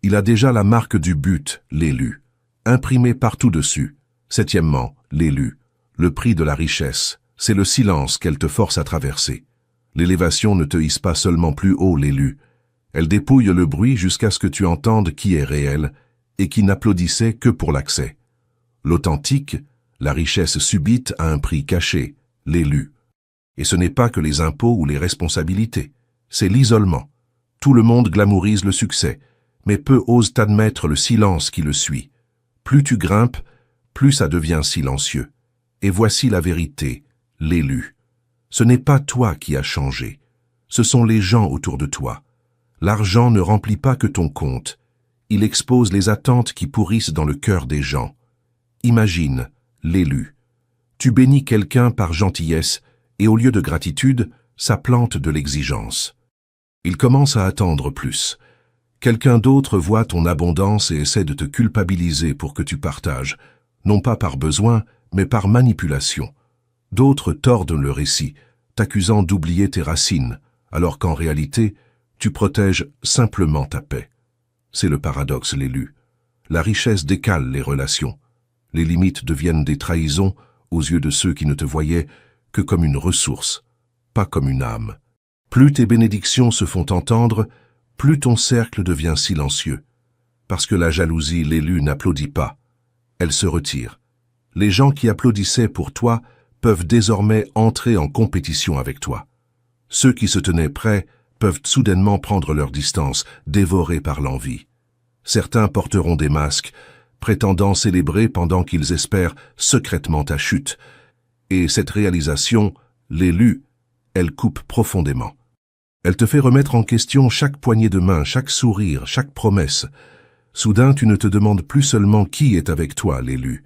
Il a déjà la marque du but, l'élu, imprimée partout dessus. Septièmement, l'élu. Le prix de la richesse, c'est le silence qu'elle te force à traverser. L'élévation ne te hisse pas seulement plus haut, l'élu. Elle dépouille le bruit jusqu'à ce que tu entendes qui est réel et qui n'applaudissait que pour l'accès. L'authentique, la richesse subite a un prix caché, l'élu. Et ce n'est pas que les impôts ou les responsabilités, c'est l'isolement. Tout le monde glamourise le succès, mais peu osent admettre le silence qui le suit. Plus tu grimpes, plus ça devient silencieux. Et voici la vérité, l'élu. Ce n'est pas toi qui as changé, ce sont les gens autour de toi. L'argent ne remplit pas que ton compte, il expose les attentes qui pourrissent dans le cœur des gens. Imagine, l'élu. Tu bénis quelqu'un par gentillesse et au lieu de gratitude, ça plante de l'exigence. Il commence à attendre plus. Quelqu'un d'autre voit ton abondance et essaie de te culpabiliser pour que tu partages, non pas par besoin, mais par manipulation. D'autres tordent le récit, t'accusant d'oublier tes racines, alors qu'en réalité, tu protèges simplement ta paix. C'est le paradoxe, l'élu. La richesse décale les relations. Les limites deviennent des trahisons aux yeux de ceux qui ne te voyaient que comme une ressource, pas comme une âme. Plus tes bénédictions se font entendre, plus ton cercle devient silencieux. Parce que la jalousie, l'élu n'applaudit pas. Elle se retire. Les gens qui applaudissaient pour toi peuvent désormais entrer en compétition avec toi. Ceux qui se tenaient prêts peuvent soudainement prendre leur distance, dévorés par l'envie. Certains porteront des masques, prétendant célébrer pendant qu'ils espèrent secrètement ta chute. Et cette réalisation, l'élu, elle coupe profondément. Elle te fait remettre en question chaque poignée de main, chaque sourire, chaque promesse. Soudain, tu ne te demandes plus seulement qui est avec toi, l'élu.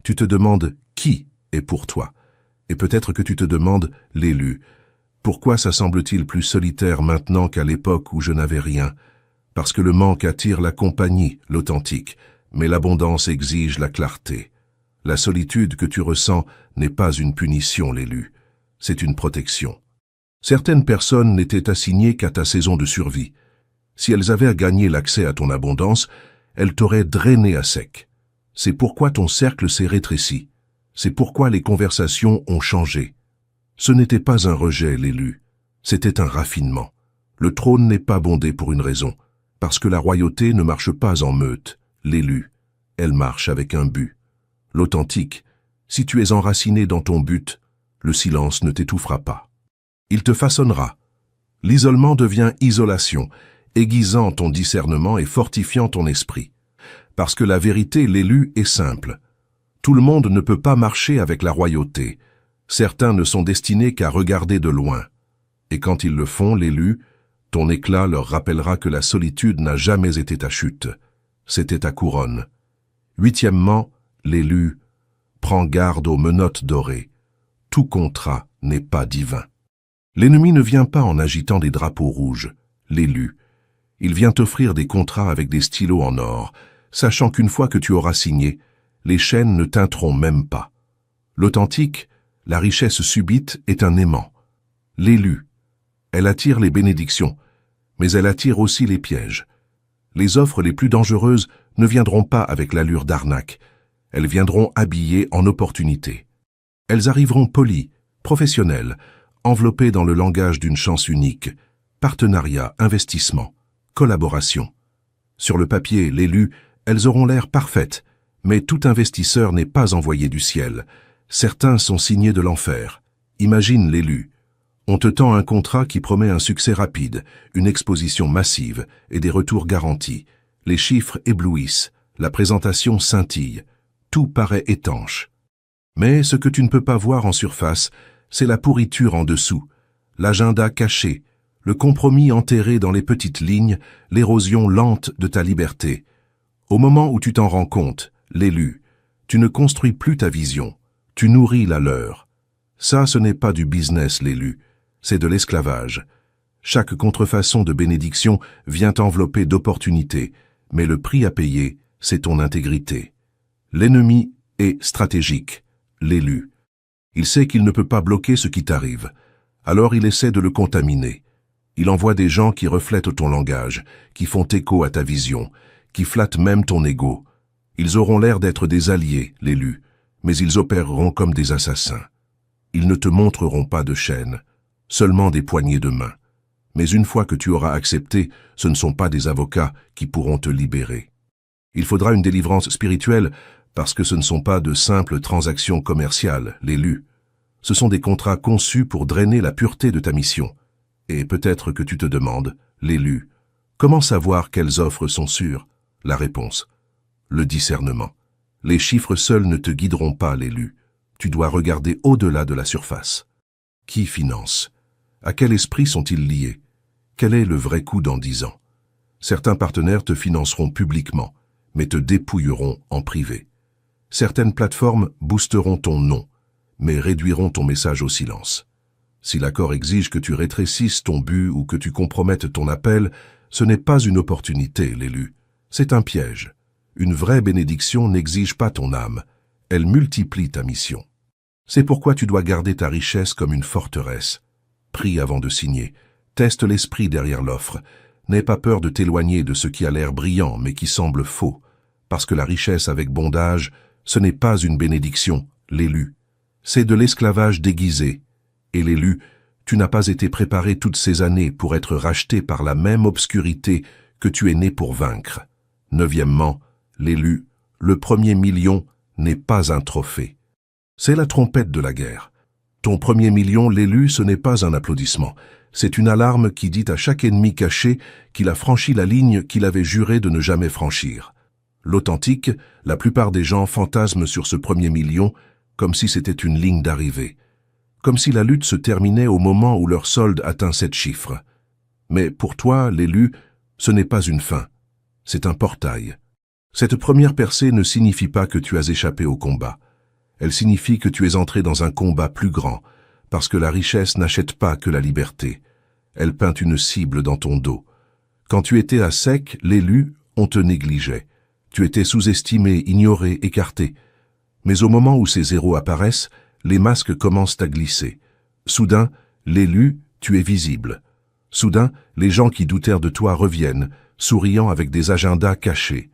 Tu te demandes qui est pour toi. Et peut-être que tu te demandes, l'élu, pourquoi ça semble-t-il plus solitaire maintenant qu'à l'époque où je n'avais rien? Parce que le manque attire la compagnie, l'authentique, mais l'abondance exige la clarté. La solitude que tu ressens n'est pas une punition, l'élu, c'est une protection. Certaines personnes n'étaient assignées qu'à ta saison de survie. Si elles avaient à gagner l'accès à ton abondance, elles t'auraient drainé à sec. C'est pourquoi ton cercle s'est rétréci. C'est pourquoi les conversations ont changé. Ce n'était pas un rejet, l'élu, c'était un raffinement. Le trône n'est pas bondé pour une raison, parce que la royauté ne marche pas en meute. L'élu, elle marche avec un but. L'authentique, si tu es enraciné dans ton but, le silence ne t'étouffera pas. Il te façonnera. L'isolement devient isolation, aiguisant ton discernement et fortifiant ton esprit. Parce que la vérité, l'élu, est simple. Tout le monde ne peut pas marcher avec la royauté. Certains ne sont destinés qu'à regarder de loin. Et quand ils le font, l'élu, ton éclat leur rappellera que la solitude n'a jamais été ta chute. C'était ta couronne. Huitièmement, l'élu, prends garde aux menottes dorées. Tout contrat n'est pas divin. L'ennemi ne vient pas en agitant des drapeaux rouges, l'élu. Il vient t'offrir des contrats avec des stylos en or, sachant qu'une fois que tu auras signé, les chaînes ne teinteront même pas. L'authentique, la richesse subite, est un aimant. L'élu, elle attire les bénédictions, mais elle attire aussi les pièges. Les offres les plus dangereuses ne viendront pas avec l'allure d'arnaque, elles viendront habillées en opportunités. Elles arriveront polies, professionnelles, enveloppées dans le langage d'une chance unique, partenariat, investissement, collaboration. Sur le papier, l'élu, elles auront l'air parfaites, mais tout investisseur n'est pas envoyé du ciel. Certains sont signés de l'enfer. Imagine l'élu. On te tend un contrat qui promet un succès rapide, une exposition massive et des retours garantis. Les chiffres éblouissent, la présentation scintille, tout paraît étanche. Mais ce que tu ne peux pas voir en surface, c'est la pourriture en dessous, l'agenda caché, le compromis enterré dans les petites lignes, l'érosion lente de ta liberté. Au moment où tu t'en rends compte, l'élu, tu ne construis plus ta vision, tu nourris la leur. Ça, ce n'est pas du business, l'élu, c'est de l'esclavage. Chaque contrefaçon de bénédiction vient envelopper d'opportunités, mais le prix à payer, c'est ton intégrité. L'ennemi est stratégique, l'élu. Il sait qu'il ne peut pas bloquer ce qui t'arrive, alors il essaie de le contaminer. Il envoie des gens qui reflètent ton langage, qui font écho à ta vision, qui flattent même ton ego. Ils auront l'air d'être des alliés, l'élu, mais ils opéreront comme des assassins. Ils ne te montreront pas de chaîne, seulement des poignées de main. Mais une fois que tu auras accepté, ce ne sont pas des avocats qui pourront te libérer. Il faudra une délivrance spirituelle parce que ce ne sont pas de simples transactions commerciales, l'élu. Ce sont des contrats conçus pour drainer la pureté de ta mission. Et peut-être que tu te demandes, l'élu, comment savoir quelles offres sont sûres? La réponse, le discernement. Les chiffres seuls ne te guideront pas, l'élu. Tu dois regarder au-delà de la surface. Qui finance? À quel esprit sont-ils liés? Quel est le vrai coût dans 10 ans? Certains partenaires te financeront publiquement, mais te dépouilleront en privé. Certaines plateformes boosteront ton nom, mais réduiront ton message au silence. Si l'accord exige que tu rétrécisses ton but ou que tu compromettes ton appel, ce n'est pas une opportunité, l'élu. C'est un piège. Une vraie bénédiction n'exige pas ton âme. Elle multiplie ta mission. C'est pourquoi tu dois garder ta richesse comme une forteresse. Prie avant de signer. Teste l'esprit derrière l'offre. N'aie pas peur de t'éloigner de ce qui a l'air brillant mais qui semble faux. Parce que la richesse avec bondage, ce n'est pas une bénédiction, l'élu. C'est de l'esclavage déguisé. Et l'élu, tu n'as pas été préparé toutes ces années pour être racheté par la même obscurité que tu es né pour vaincre. Neuvièmement, l'élu, le premier million n'est pas un trophée. C'est la trompette de la guerre. Ton premier million, l'élu, ce n'est pas un applaudissement. C'est une alarme qui dit à chaque ennemi caché qu'il a franchi la ligne qu'il avait juré de ne jamais franchir. L'authentique, la plupart des gens fantasment sur ce premier million comme si c'était une ligne d'arrivée. Comme si la lutte se terminait au moment où leur solde atteint 7 chiffres. Mais pour toi, l'élu, ce n'est pas une fin, c'est un portail. Cette première percée ne signifie pas que tu as échappé au combat. Elle signifie que tu es entré dans un combat plus grand, parce que la richesse n'achète pas que la liberté. Elle peint une cible dans ton dos. Quand tu étais à sec, l'élu, on te négligeait. Tu étais sous-estimé, ignoré, écarté. Mais au moment où ces zéros apparaissent, les masques commencent à glisser. Soudain, l'élu, tu es visible. Soudain, les gens qui doutèrent de toi reviennent, souriant avec des agendas cachés.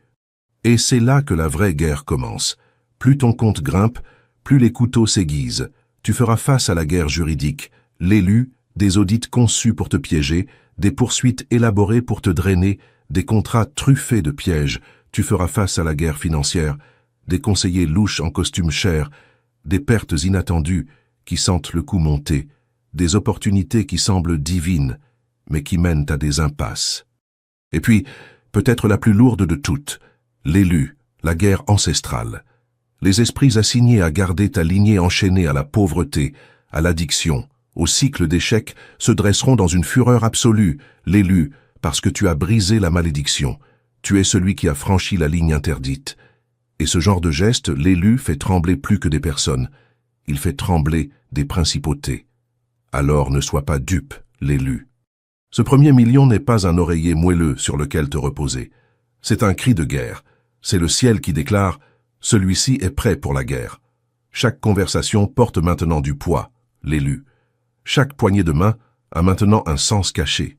Et c'est là que la vraie guerre commence. Plus ton compte grimpe, plus les couteaux s'aiguisent. Tu feras face à la guerre juridique. L'élu, des audits conçus pour te piéger, des poursuites élaborées pour te drainer, des contrats truffés de pièges. Tu feras face à la guerre financière, des conseillers louches en costume cher, des pertes inattendues qui sentent le coup monter, des opportunités qui semblent divines, mais qui mènent à des impasses. Et puis, peut-être la plus lourde de toutes, l'élu, la guerre ancestrale. Les esprits assignés à garder ta lignée enchaînée à la pauvreté, à l'addiction, au cycle d'échecs, se dresseront dans une fureur absolue, l'élu, parce que tu as brisé la malédiction. Tu es celui qui a franchi la ligne interdite. Et ce genre de geste, l'élu fait trembler plus que des personnes. Il fait trembler des principautés. Alors ne sois pas dupe, l'élu. Ce premier million n'est pas un oreiller moelleux sur lequel te reposer. C'est un cri de guerre. C'est le ciel qui déclare « Celui-ci est prêt pour la guerre ». Chaque conversation porte maintenant du poids, l'élu. Chaque poignée de main a maintenant un sens caché.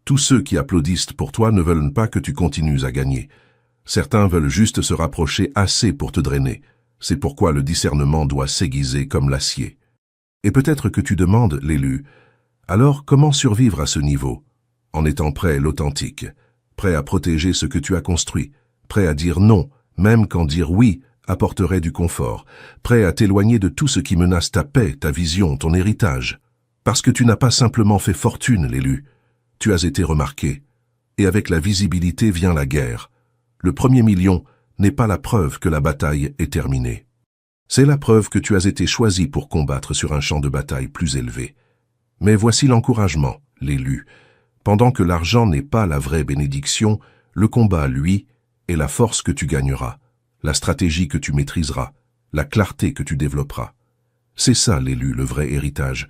Tous ceux qui applaudissent pour toi ne veulent pas que tu continues à gagner. Certains veulent juste se rapprocher assez pour te drainer. C'est pourquoi le discernement doit s'aiguiser comme l'acier. Et peut-être que tu demandes, l'élu, alors comment survivre à ce niveau? En étant prêt, l'authentique, prêt à protéger ce que tu as construit, prêt à dire non, même quand dire oui apporterait du confort, prêt à t'éloigner de tout ce qui menace ta paix, ta vision, ton héritage. Parce que tu n'as pas simplement fait fortune, l'élu. Tu as été remarqué. Et avec la visibilité vient la guerre. Le premier million n'est pas la preuve que la bataille est terminée. C'est la preuve que tu as été choisi pour combattre sur un champ de bataille plus élevé. Mais voici l'encouragement, l'élu. Pendant que l'argent n'est pas la vraie bénédiction, le combat, lui, est la force que tu gagneras, la stratégie que tu maîtriseras, la clarté que tu développeras. C'est ça, l'élu, le vrai héritage.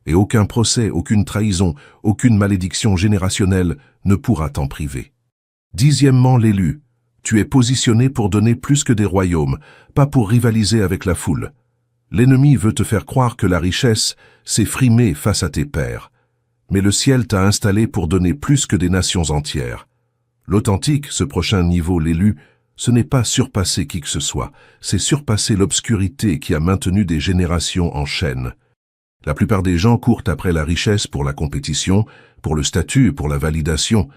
Et aucun procès, aucune trahison, aucune malédiction générationnelle ne pourra t'en priver. 10e, l'élu. Tu es positionné pour donner plus que des royaumes, pas pour rivaliser avec la foule. L'ennemi veut te faire croire que la richesse, c'est frimer face à tes pairs. Mais le ciel t'a installé pour donner plus que des nations entières. L'authentique, ce prochain niveau, l'élu, ce n'est pas surpasser qui que ce soit, c'est surpasser l'obscurité qui a maintenu des générations en chaîne. La plupart des gens courent après la richesse pour la compétition, pour le statut, pour la validation.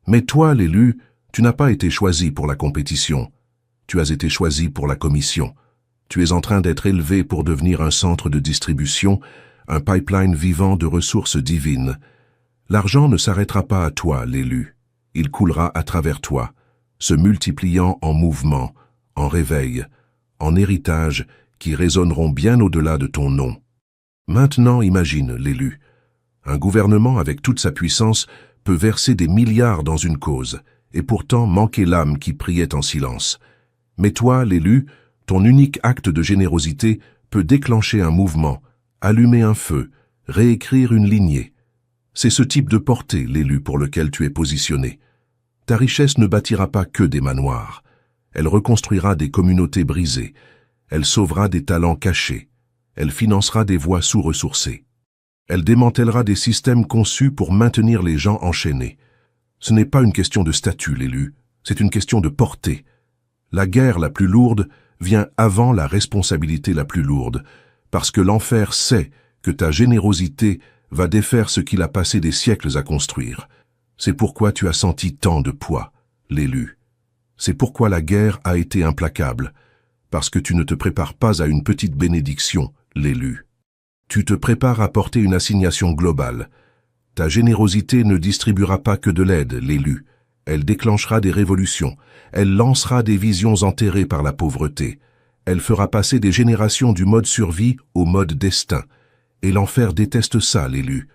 Mais toi, l'élu, tu n'as pas été choisi pour la compétition. Tu as été choisi pour la commission. Tu es en train d'être élevé pour devenir un centre de distribution, un pipeline vivant de ressources divines. L'argent ne s'arrêtera pas à toi, l'élu. Il coulera à travers toi, se multipliant en mouvements, en réveil, en héritage qui résonneront bien au-delà de ton nom. Maintenant, imagine l'élu. Un gouvernement avec toute sa puissance peut verser des milliards dans une cause, et pourtant manquer l'âme qui priait en silence. Mais toi, l'élu, ton unique acte de générosité peut déclencher un mouvement, allumer un feu, réécrire une lignée. C'est ce type de portée, l'élu, pour lequel tu es positionné. Ta richesse ne bâtira pas que des manoirs. Elle reconstruira des communautés brisées. Elle sauvera des talents cachés. Elle financera des voies sous-ressourcées. Elle démantèlera des systèmes conçus pour maintenir les gens enchaînés. Ce n'est pas une question de statut, l'élu, c'est une question de portée. La guerre la plus lourde vient avant la responsabilité la plus lourde, parce que l'enfer sait que ta générosité va défaire ce qu'il a passé des siècles à construire. C'est pourquoi tu as senti tant de poids, l'élu. C'est pourquoi la guerre a été implacable, parce que tu ne te prépares pas à une petite bénédiction, l'élu. Tu te prépares à porter une assignation globale. Ta générosité ne distribuera pas que de l'aide, l'élu. Elle déclenchera des révolutions. Elle lancera des visions enterrées par la pauvreté. Elle fera passer des générations du mode survie au mode destin. Et l'enfer déteste ça, l'élu.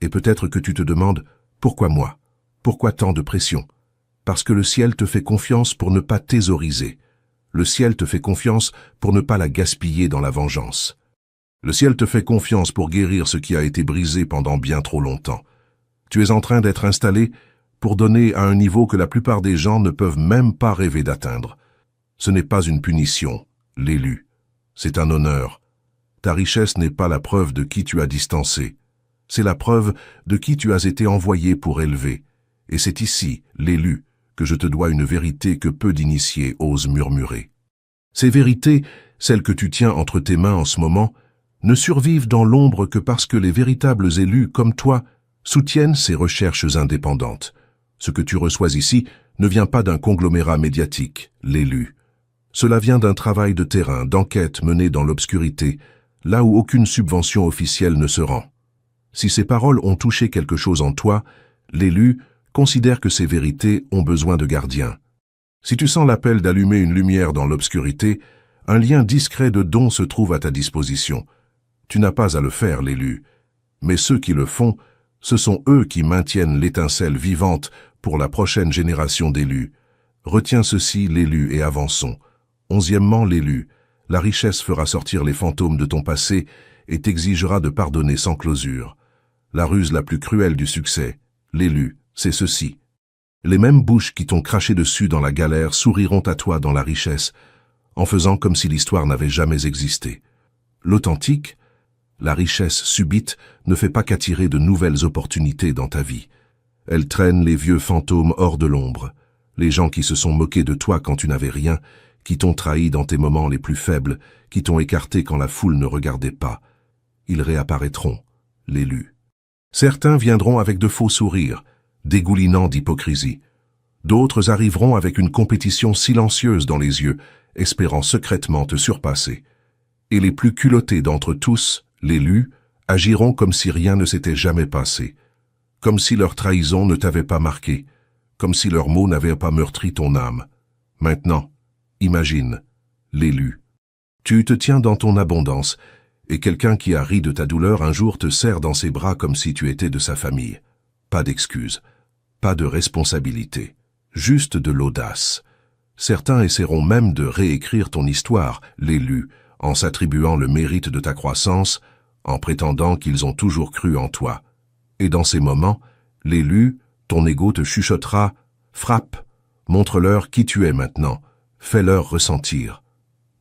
Et peut-être que tu te demandes, pourquoi moi? Pourquoi tant de pression? Parce que le ciel te fait confiance pour ne pas thésauriser. Le ciel te fait confiance pour ne pas la gaspiller dans la vengeance. Le ciel te fait confiance pour guérir ce qui a été brisé pendant bien trop longtemps. Tu es en train d'être installé pour donner à un niveau que la plupart des gens ne peuvent même pas rêver d'atteindre. Ce n'est pas une punition, l'élu. C'est un honneur. Ta richesse n'est pas la preuve de qui tu as distancé. C'est la preuve de qui tu as été envoyé pour élever. Et c'est ici, l'élu, que je te dois une vérité que peu d'initiés osent murmurer. Ces vérités, celles que tu tiens entre tes mains en ce moment, ne survivent dans l'ombre que parce que les véritables élus, comme toi, soutiennent ces recherches indépendantes. Ce que tu reçois ici ne vient pas d'un conglomérat médiatique, l'élu. Cela vient d'un travail de terrain, d'enquête menée dans l'obscurité, là où aucune subvention officielle ne se rend. Si ces paroles ont touché quelque chose en toi, l'élu considère que ces vérités ont besoin de gardiens. Si tu sens l'appel d'allumer une lumière dans l'obscurité, un lien discret de don se trouve à ta disposition. Tu n'as pas à le faire, l'élu. Mais ceux qui le font, ce sont eux qui maintiennent l'étincelle vivante pour la prochaine génération d'élus. Retiens ceci, l'élu, et avançons. 11e, l'élu. La richesse fera sortir les fantômes de ton passé et t'exigera de pardonner sans closure. La ruse la plus cruelle du succès, l'élu, c'est ceci. Les mêmes bouches qui t'ont craché dessus dans la galère souriront à toi dans la richesse, en faisant comme si l'histoire n'avait jamais existé. L'authentique, la richesse subite, ne fait pas qu'attirer de nouvelles opportunités dans ta vie. Elle traîne les vieux fantômes hors de l'ombre, les gens qui se sont moqués de toi quand tu n'avais rien, qui t'ont trahi dans tes moments les plus faibles, qui t'ont écarté quand la foule ne regardait pas. Ils réapparaîtront, l'élu. Certains viendront avec de faux sourires, dégoulinant d'hypocrisie. D'autres arriveront avec une compétition silencieuse dans les yeux, espérant secrètement te surpasser. Et les plus culottés d'entre tous, l'élu, agiront comme si rien ne s'était jamais passé, comme si leur trahison ne t'avait pas marqué, comme si leurs mots n'avaient pas meurtri ton âme. Maintenant, imagine, l'élu. Tu te tiens dans ton abondance, et quelqu'un qui a ri de ta douleur un jour te serre dans ses bras comme si tu étais de sa famille. Pas d'excuses, pas de responsabilité, juste de l'audace. Certains essaieront même de réécrire ton histoire, l'élu, en s'attribuant le mérite de ta croissance, en prétendant qu'ils ont toujours cru en toi. Et dans ces moments, l'élu, ton ego te chuchotera « Frappe, montre-leur qui tu es maintenant, fais-leur ressentir. »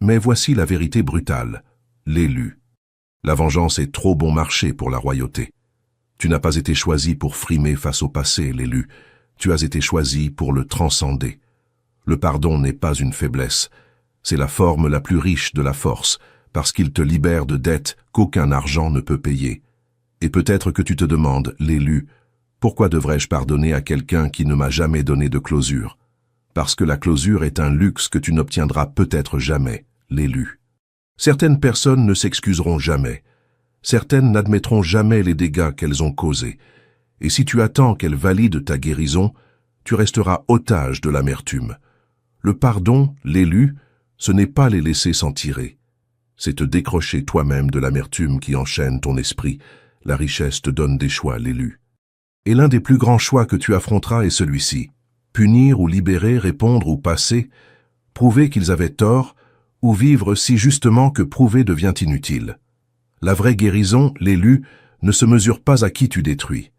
Mais voici la vérité brutale, l'élu. La vengeance est trop bon marché pour la royauté. Tu n'as pas été choisi pour frimer face au passé, l'élu. Tu as été choisi pour le transcender. Le pardon n'est pas une faiblesse. C'est la forme la plus riche de la force, parce qu'il te libère de dettes qu'aucun argent ne peut payer. Et peut-être que tu te demandes, l'élu, pourquoi devrais-je pardonner à quelqu'un qui ne m'a jamais donné de closure? Parce que la closure est un luxe que tu n'obtiendras peut-être jamais, l'élu. Certaines personnes ne s'excuseront jamais. Certaines n'admettront jamais les dégâts qu'elles ont causés. Et si tu attends qu'elles valident ta guérison, tu resteras otage de l'amertume. Le pardon, l'élu, ce n'est pas les laisser s'en tirer. C'est te décrocher toi-même de l'amertume qui enchaîne ton esprit. La richesse te donne des choix, l'élu. Et l'un des plus grands choix que tu affronteras est celui-ci. Punir ou libérer, répondre ou passer, prouver qu'ils avaient tort, ou vivre si justement que prouver devient inutile. La vraie guérison, l'élu, ne se mesure pas à qui tu détruis.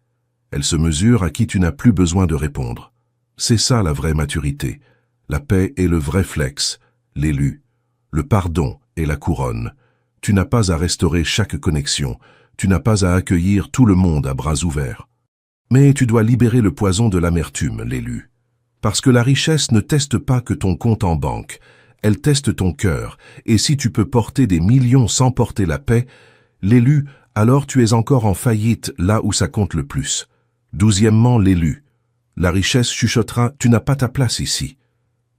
Elle se mesure à qui tu n'as plus besoin de répondre. C'est ça la vraie maturité. La paix est le vrai flex, l'élu. Le pardon est la couronne. Tu n'as pas à restaurer chaque connexion. Tu n'as pas à accueillir tout le monde à bras ouverts. Mais tu dois libérer le poison de l'amertume, l'élu. Parce que la richesse ne teste pas que ton compte en banque. Elle teste ton cœur. Et si tu peux porter des millions sans porter la paix, l'élu, alors tu es encore en faillite là où ça compte le plus. 12e, l'élu. La richesse chuchotera « Tu n'as pas ta place ici ».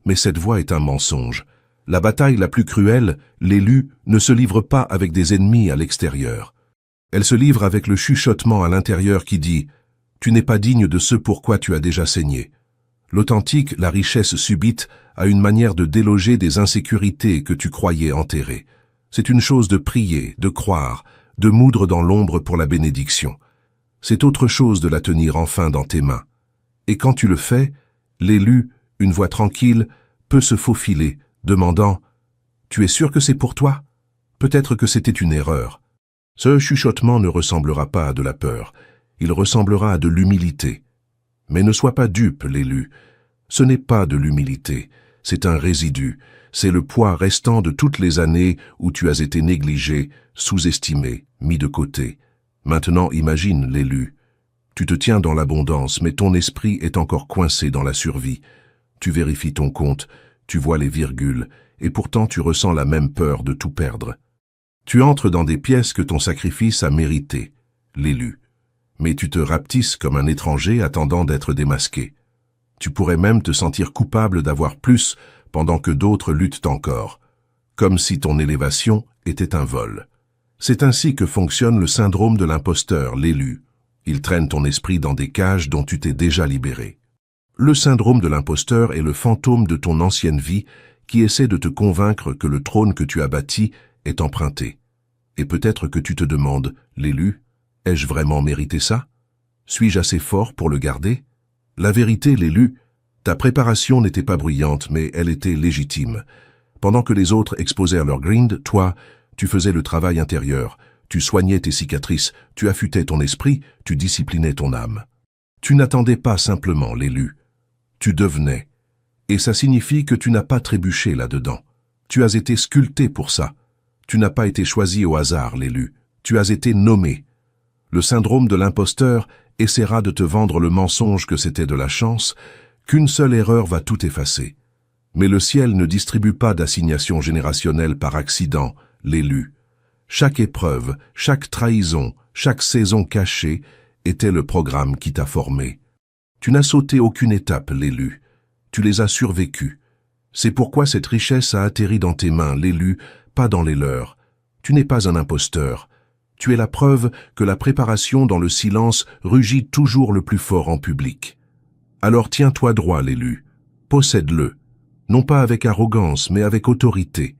Mais cette voix est un mensonge. La bataille la plus cruelle, l'élu, ne se livre pas avec des ennemis à l'extérieur. Elle se livre avec le chuchotement à l'intérieur qui dit « Tu n'es pas digne de ce pourquoi tu as déjà saigné ». L'authentique, la richesse subite, a une manière de déloger des insécurités que tu croyais enterrées. C'est une chose de prier, de croire, de moudre dans l'ombre pour la bénédiction. C'est autre chose de la tenir enfin dans tes mains. Et quand tu le fais, l'élu, une voix tranquille, peut se faufiler, demandant « Tu es sûr que c'est pour toi? Peut-être que c'était une erreur. » Ce chuchotement ne ressemblera pas à de la peur, il ressemblera à de l'humilité. Mais ne sois pas dupe, l'élu. Ce n'est pas de l'humilité, c'est un résidu, c'est le poids restant de toutes les années où tu as été négligé, sous-estimé, mis de côté. Maintenant imagine l'élu. Tu te tiens dans l'abondance, mais ton esprit est encore coincé dans la survie. Tu vérifies ton compte, tu vois les virgules, et pourtant tu ressens la même peur de tout perdre. Tu entres dans des pièces que ton sacrifice a méritées, l'élu. Mais tu te rapetisses comme un étranger attendant d'être démasqué. Tu pourrais même te sentir coupable d'avoir plus pendant que d'autres luttent encore, comme si ton élévation était un vol. C'est ainsi que fonctionne le syndrome de l'imposteur, l'élu. Il traîne ton esprit dans des cages dont tu t'es déjà libéré. Le syndrome de l'imposteur est le fantôme de ton ancienne vie qui essaie de te convaincre que le trône que tu as bâti est emprunté. Et peut-être que tu te demandes, l'élu, ai-je vraiment mérité ça? Suis-je assez fort pour le garder? La vérité, l'élu, ta préparation n'était pas bruyante, mais elle était légitime. Pendant que les autres exposèrent leur grind, toi, tu faisais le travail intérieur, tu soignais tes cicatrices, tu affûtais ton esprit, tu disciplinais ton âme. Tu n'attendais pas simplement l'élu, tu devenais. Et ça signifie que tu n'as pas trébuché là-dedans. Tu as été sculpté pour ça. Tu n'as pas été choisi au hasard, l'élu. Tu as été nommé. Le syndrome de l'imposteur essaiera de te vendre le mensonge que c'était de la chance, qu'une seule erreur va tout effacer. Mais le ciel ne distribue pas d'assignation générationnelle par accident, l'élu. Chaque épreuve, chaque trahison, chaque saison cachée était le programme qui t'a formé. Tu n'as sauté aucune étape, l'élu. Tu les as survécues. C'est pourquoi cette richesse a atterri dans tes mains, l'élu, pas dans les leurs. Tu n'es pas un imposteur. Tu es la preuve que la préparation dans le silence rugit toujours le plus fort en public. Alors tiens-toi droit, l'élu. Possède-le. Non pas avec arrogance, mais avec autorité.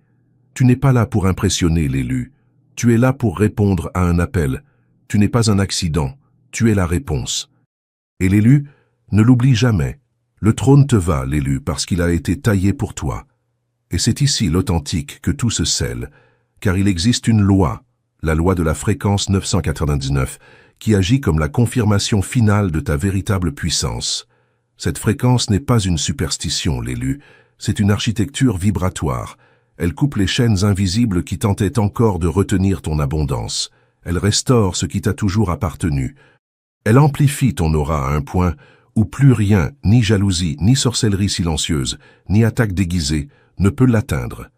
Tu n'es pas là pour impressionner l'élu. Tu es là pour répondre à un appel. Tu n'es pas un accident. Tu es la réponse. Et l'élu, ne l'oublie jamais. Le trône te va, l'élu, parce qu'il a été taillé pour toi. Et c'est ici, l'authentique, que tout se scelle, car il existe une loi, la loi de la fréquence 999, qui agit comme la confirmation finale de ta véritable puissance. Cette fréquence n'est pas une superstition, l'élu, c'est une architecture vibratoire. Elle coupe les chaînes invisibles qui tentaient encore de retenir ton abondance. Elle restaure ce qui t'a toujours appartenu. Elle amplifie ton aura à un point où plus rien, ni jalousie, ni sorcellerie silencieuse, ni attaque déguisée, ne peut l'atteindre.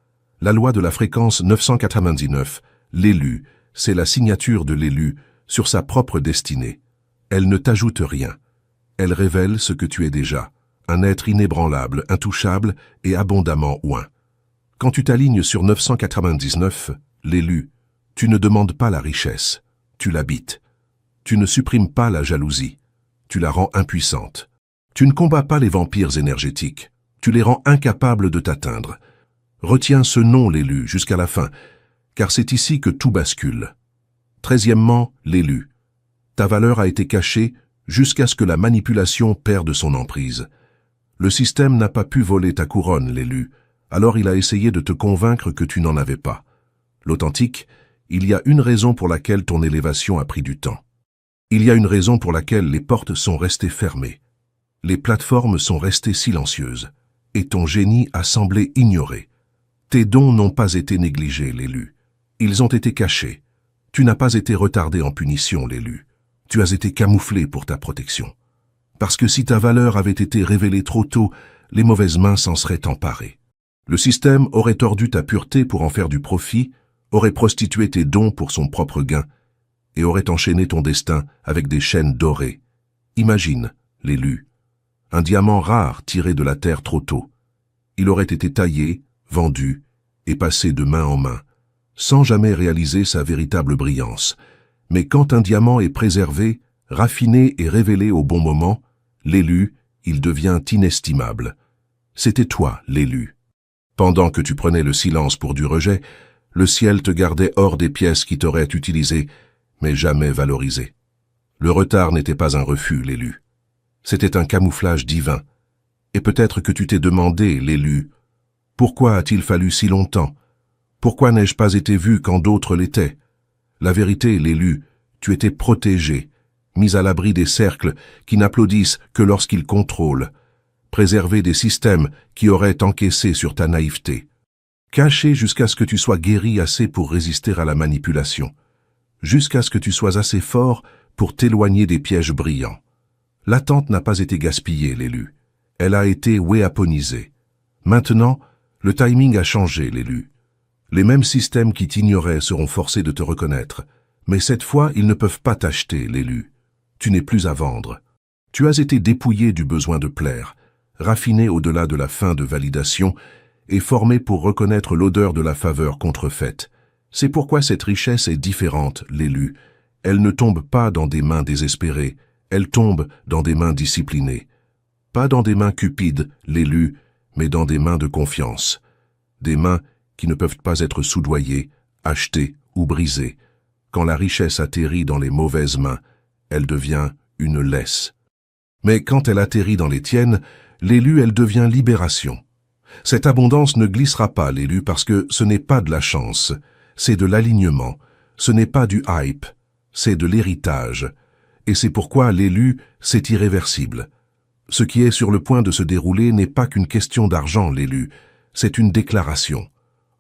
La loi de la fréquence 999, l'élu, c'est la signature de l'élu sur sa propre destinée. Elle ne t'ajoute rien. Elle révèle ce que tu es déjà, un être inébranlable, intouchable et abondamment oint. Quand tu t'alignes sur 999, l'élu, tu ne demandes pas la richesse, tu l'habites. Tu ne supprimes pas la jalousie, tu la rends impuissante. Tu ne combats pas les vampires énergétiques, tu les rends incapables de t'atteindre. Retiens ce nom, l'élu, jusqu'à la fin, car c'est ici que tout bascule. 13e, l'élu. Ta valeur a été cachée jusqu'à ce que la manipulation perde son emprise. Le système n'a pas pu voler ta couronne, l'élu, alors il a essayé de te convaincre que tu n'en avais pas. L'authentique, il y a une raison pour laquelle ton élévation a pris du temps. Il y a une raison pour laquelle les portes sont restées fermées. Les plateformes sont restées silencieuses, et ton génie a semblé ignoré. Tes dons n'ont pas été négligés, l'élu. Ils ont été cachés. Tu n'as pas été retardé en punition, l'élu. Tu as été camouflé pour ta protection. Parce que si ta valeur avait été révélée trop tôt, les mauvaises mains s'en seraient emparées. Le système aurait tordu ta pureté pour en faire du profit, aurait prostitué tes dons pour son propre gain, et aurait enchaîné ton destin avec des chaînes dorées. Imagine, l'élu, un diamant rare tiré de la terre trop tôt. Il aurait été taillé, vendu et passé de main en main, sans jamais réaliser sa véritable brillance. Mais quand un diamant est préservé, raffiné et révélé au bon moment, l'élu, il devient inestimable. C'était toi, l'élu. Pendant que tu prenais le silence pour du rejet, le ciel te gardait hors des pièces qui t'auraient utilisé, mais jamais valorisé. Le retard n'était pas un refus, l'élu. C'était un camouflage divin. Et peut-être que tu t'es demandé, l'élu, pourquoi a-t-il fallu si longtemps? Pourquoi n'ai-je pas été vu quand d'autres l'étaient? La vérité, l'élu, tu étais protégé, mis à l'abri des cercles qui n'applaudissent que lorsqu'ils contrôlent, préservé des systèmes qui auraient encaissé sur ta naïveté, caché jusqu'à ce que tu sois guéri assez pour résister à la manipulation, jusqu'à ce que tu sois assez fort pour t'éloigner des pièges brillants. L'attente n'a pas été gaspillée, l'élu. Elle a été wéaponisée. Maintenant, le timing a changé, l'élu. Les mêmes systèmes qui t'ignoraient seront forcés de te reconnaître. Mais cette fois, ils ne peuvent pas t'acheter, l'élu. Tu n'es plus à vendre. Tu as été dépouillé du besoin de plaire, raffiné au-delà de la fin de validation et formé pour reconnaître l'odeur de la faveur contrefaite. C'est pourquoi cette richesse est différente, l'élu. Elle ne tombe pas dans des mains désespérées, elle tombe dans des mains disciplinées. Pas dans des mains cupides, l'élu, mais dans des mains de confiance. Des mains qui ne peuvent pas être soudoyées, achetées ou brisées. Quand la richesse atterrit dans les mauvaises mains, elle devient une laisse. Mais quand elle atterrit dans les tiennes, l'élu, elle devient libération. Cette abondance ne glissera pas, l'élu, parce que ce n'est pas de la chance, c'est de l'alignement. Ce n'est pas du hype, c'est de l'héritage. Et c'est pourquoi l'élu, c'est irréversible. Ce qui est sur le point de se dérouler n'est pas qu'une question d'argent, l'élu, c'est une déclaration.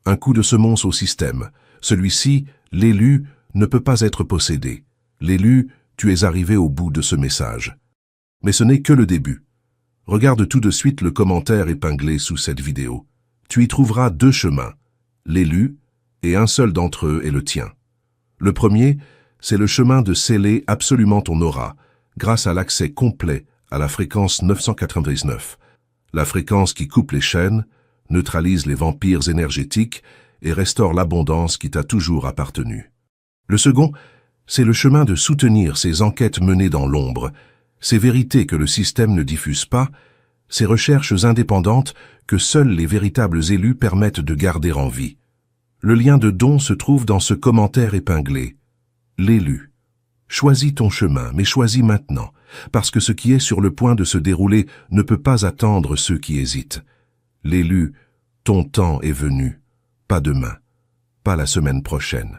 Un coup de semonce au système. Celui-ci, l'élu, ne peut pas être possédé. L'élu, tu es arrivé au bout de ce message. Mais ce n'est que le début. Regarde tout de suite le commentaire épinglé sous cette vidéo. Tu y trouveras 2 chemins, l'élu, et un seul d'entre eux est le tien. Le premier, c'est le chemin de sceller absolument ton aura, grâce à l'accès complet à la fréquence 999, la fréquence qui coupe les chaînes, neutralise les vampires énergétiques et restaure l'abondance qui t'a toujours appartenu. Le second, c'est le chemin de soutenir ces enquêtes menées dans l'ombre, ces vérités que le système ne diffuse pas, ces recherches indépendantes que seuls les véritables élus permettent de garder en vie. Le lien de don se trouve dans ce commentaire épinglé. L'élu. Choisis ton chemin, mais choisis maintenant, parce que ce qui est sur le point de se dérouler ne peut pas attendre ceux qui hésitent. L'élu, ton temps est venu, pas demain, pas la semaine prochaine.